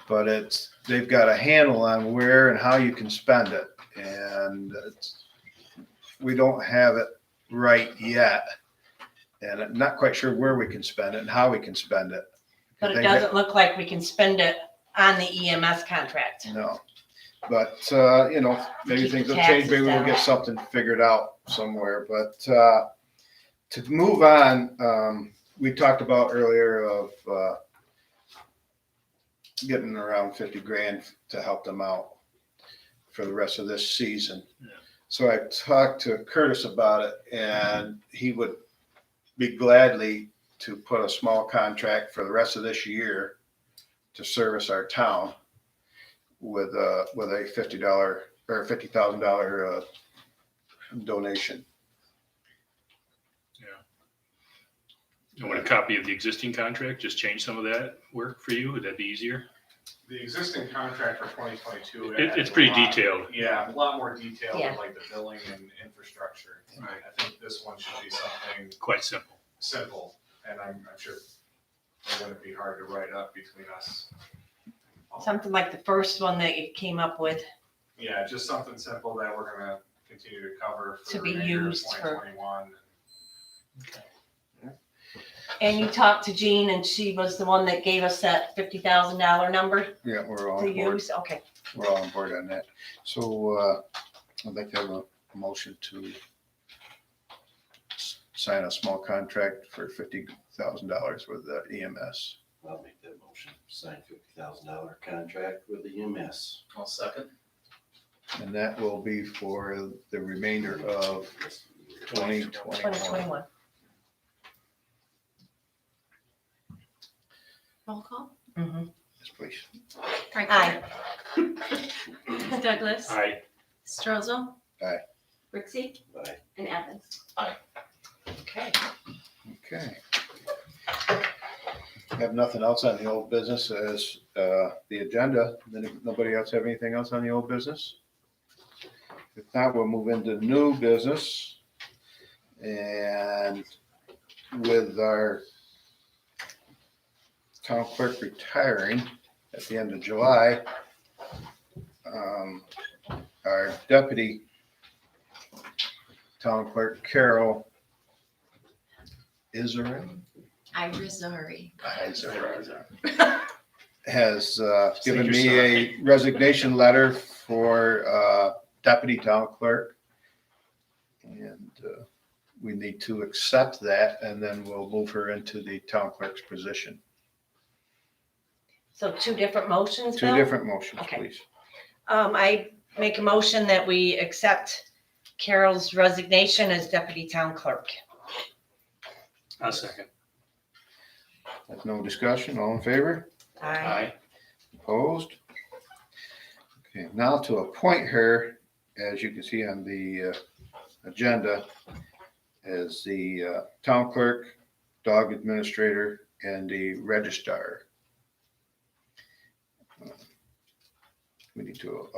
but they've got a handle on where and how you can spend it, and we don't have it right yet. And I'm not quite sure where we can spend it and how we can spend it. But it doesn't look like we can spend it on the EMS contract. No, but, you know, maybe Keep the things will taxes change, maybe we'll down. get something figured out somewhere, but, to move on, we talked about earlier of, getting around 50 grand to help them out for the rest of this season. Yeah. So I talked to Curtis about it, and he would be gladly to put a small contract for the rest of this year to service our town with a $50 or $50,000 donation. You want a copy of the existing contract, just change some of that work for you, would that be easier? The existing contract for 2022. It's pretty detailed. Yeah, a lot more detailed, Yeah. with like the billing and infrastructure. Right. I think this one should be something Quite simple. simple, and I'm sure it wouldn't be hard to write up between us. Something like the first one that you came up with. Yeah, just something simple that we're gonna continue to cover for To the be remainder of used for- 2021. And you talked to Jean, and she was the one that gave us that $50,000 number Yeah, we're all to on board. use, okay. We're all on board on that. So, I'd like to have a motion to sign a small contract for $50,000 with the EMS. I'll make that motion, sign $50,000 contract with the EMS. I'll second. And that will be for the remainder of 2021. 2021. Roll call. Mhm. Yes, please. Aye. Douglas. Aye. Strozel. Aye. Rixey. Aye. And Evans. Okay. Okay. Have nothing else on the old business as the agenda. Nobody else have anything else on the old business? If not, we'll move into new business. And with our town clerk retiring at the end of July, our deputy town clerk, Carol Irizarry. Irizarry. has given me a resignation letter for deputy town clerk. And we need to accept that, and then we'll move her into the town clerk's position. So two different motions, Two Bill? different motions, Okay. please. I make a motion that we accept Carol's resignation as deputy town clerk. I'll second. There's no discussion, all in favor? Aye. Opposed? Okay, now to appoint her, as you can see on the agenda, as the town clerk, dog administrator, and the registrar. We need to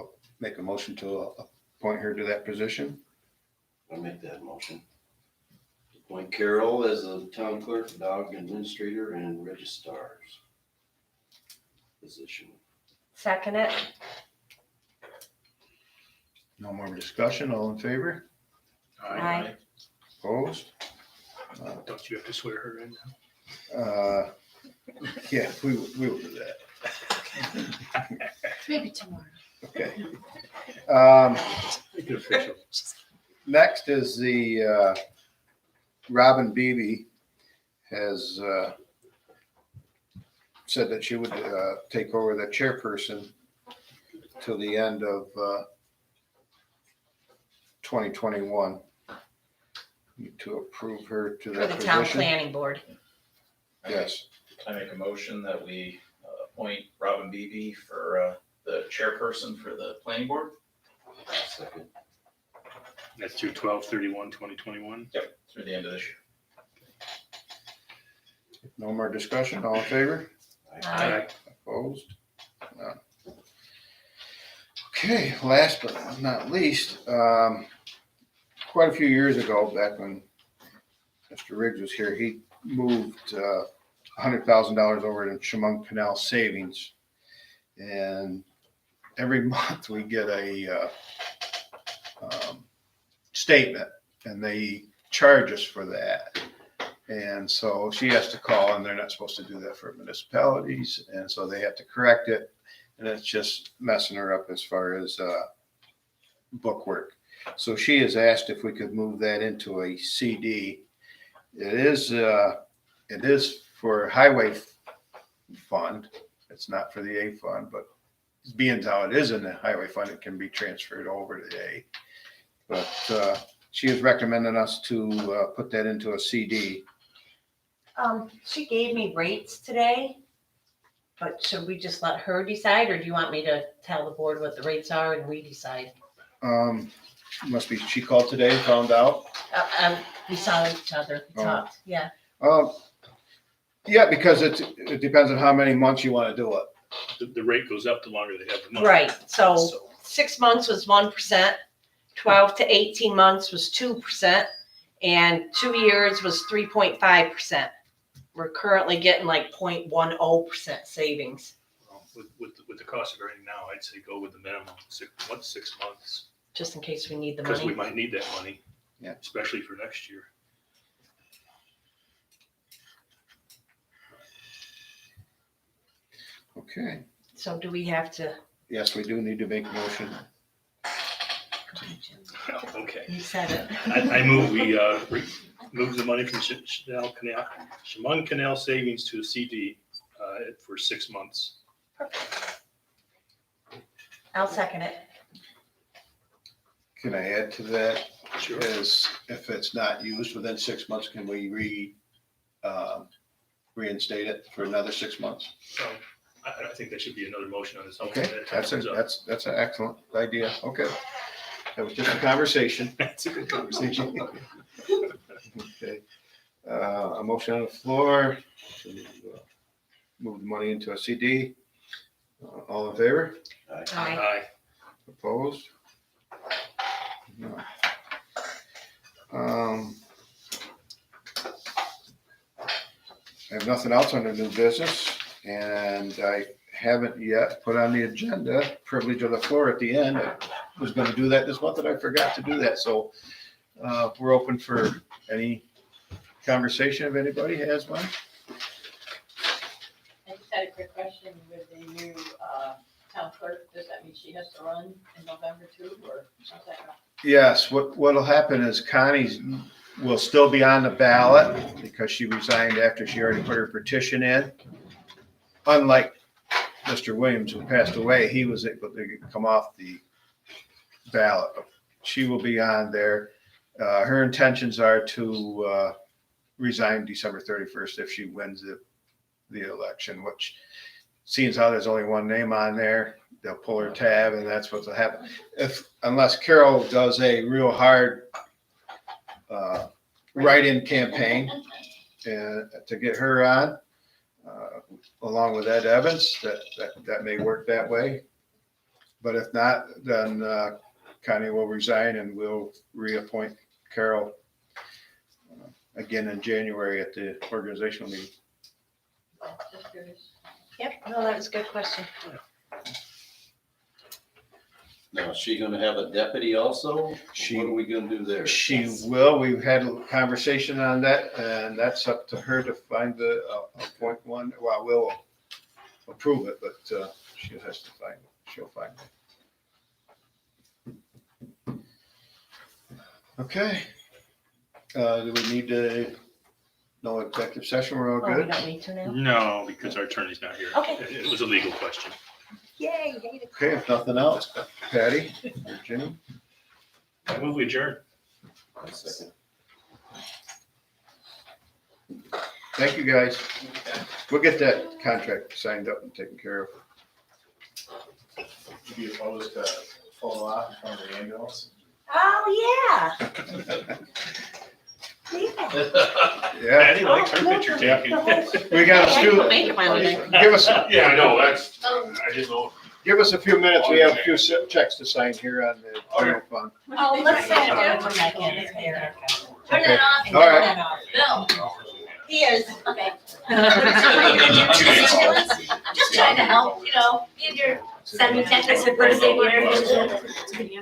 make a motion to appoint her to that position. I'll make that motion. Appoint Carol as the town clerk, dog administrator, and registrar's position. Second it. No more discussion, all in favor? Aye. Opposed? Don't you have to swear her in now? Yeah, we will do that. Maybe tomorrow. Okay. Make it official. Next is the Robin Beebe has said that she would take over the chairperson till the end of 2021. Need to approve her to For that the town position. planning board. Yes. I make a motion that we appoint Robin Beebe for the chairperson for the planning board. Second. That's through 12/31/2021. Yep, through the end of this year. No more discussion, all in favor? Aye. Opposed? None. Okay, last but not least, quite a few years ago, back when Mr. Riggs was here, he moved $100,000 over to Chemung Canal Savings. And every month we get a statement, and they charge us for that. And so she has to call, and they're not supposed to do that for municipalities, and so they have to correct it. And it's just messing her up as far as book work. So she has asked if we could move that into a CD. It is for highway fund. It's not for the A fund, but being how it is in the highway fund, it can be transferred over to the A. But she is recommending us to put that into a CD. She gave me rates today, but should we just let her decide, or do you want me to tell the board what the rates are and we decide? Must be, she called today and found out. We saw each other, we talked, yeah. Yeah, because it depends on how many months you want to do it. The rate goes up the longer they have the money. Right, so 6 months was 1%, 12 to 18 months was 2%, and 2 years was 3.5%. We're currently getting like 0.10% savings, Well, With the cost of everything now, I'd say go with the minimum, 6 months, just in case we need the because we money. might need that money. Yeah. Especially for next year. Okay. So do we have to, Yes, we do need to make a motion. Okay. you said it. I move we move the money from Chemung Canal Savings to a CD for 6 months. I'll second it. Can I add to that? Sure. Is if it's not used within 6 months, can we reinstate it for another 6 months? So I think that should be another motion on this. Okay, that's an excellent idea. Okay. That was just a conversation. That's a good conversation. Okay. A motion on the floor to move the money into a CD. All in favor? Aye. Aye. Opposed? No. I have nothing else under new business, and I haven't yet put on the agenda privilege of the floor at the end. I was going to do that this month, and I forgot to do that. So we're open for any conversation if anybody has one. I just had a quick question. election with the new, town clerk, does that mean she has to run in November too, or how's that going? Yes, what'll happen is Connie's will still be on the ballot because she resigned after she already put her petition in. Unlike Mr. Williams, who passed away, he was able to come off the ballot. She will be on there. Her intentions are to resign December 31st if she wins the election, which seeing how there's only one name on there, they'll pull her tab and that's what'll happen. Unless Carol does a real hard write-in campaign to get her on, along with Ed Evans, that may work that way. But if not, then Connie will resign and we'll reappoint Carol again in January at the organizational meeting. Just curious. Yep, no, that was a good question. Now, is she gonna have a deputy also? What She are we gonna do there? She will. We've had a conversation on that, and that's up to her to find the appoint one. Well, we'll approve it, but she has to find it. She'll find it. Okay. Do we need to, no executive session? We're all Oh, we good? don't need to know? No, because our attorney's not here. Okay. It was a legal question. Yay, hate it. Okay, if nothing else, Patty or Jimmy? I move we adjourn. One second. Thank you, guys. We'll get that contract signed up and taken care of. Would you be opposed to follow up in front of the ambulance? Oh, yeah. Yeah. Yeah, Patty likes her picture taken. we got a I few, can make it my own day. give us, Yeah, I know, I didn't know. give us a few minutes. We have a few checks to sign here on the general fund. Oh, let's say it over back in here. Turn Okay. it off. All right. Bill. Here's. Okay. I'm just trying to help, you know, in your semi-technical person here.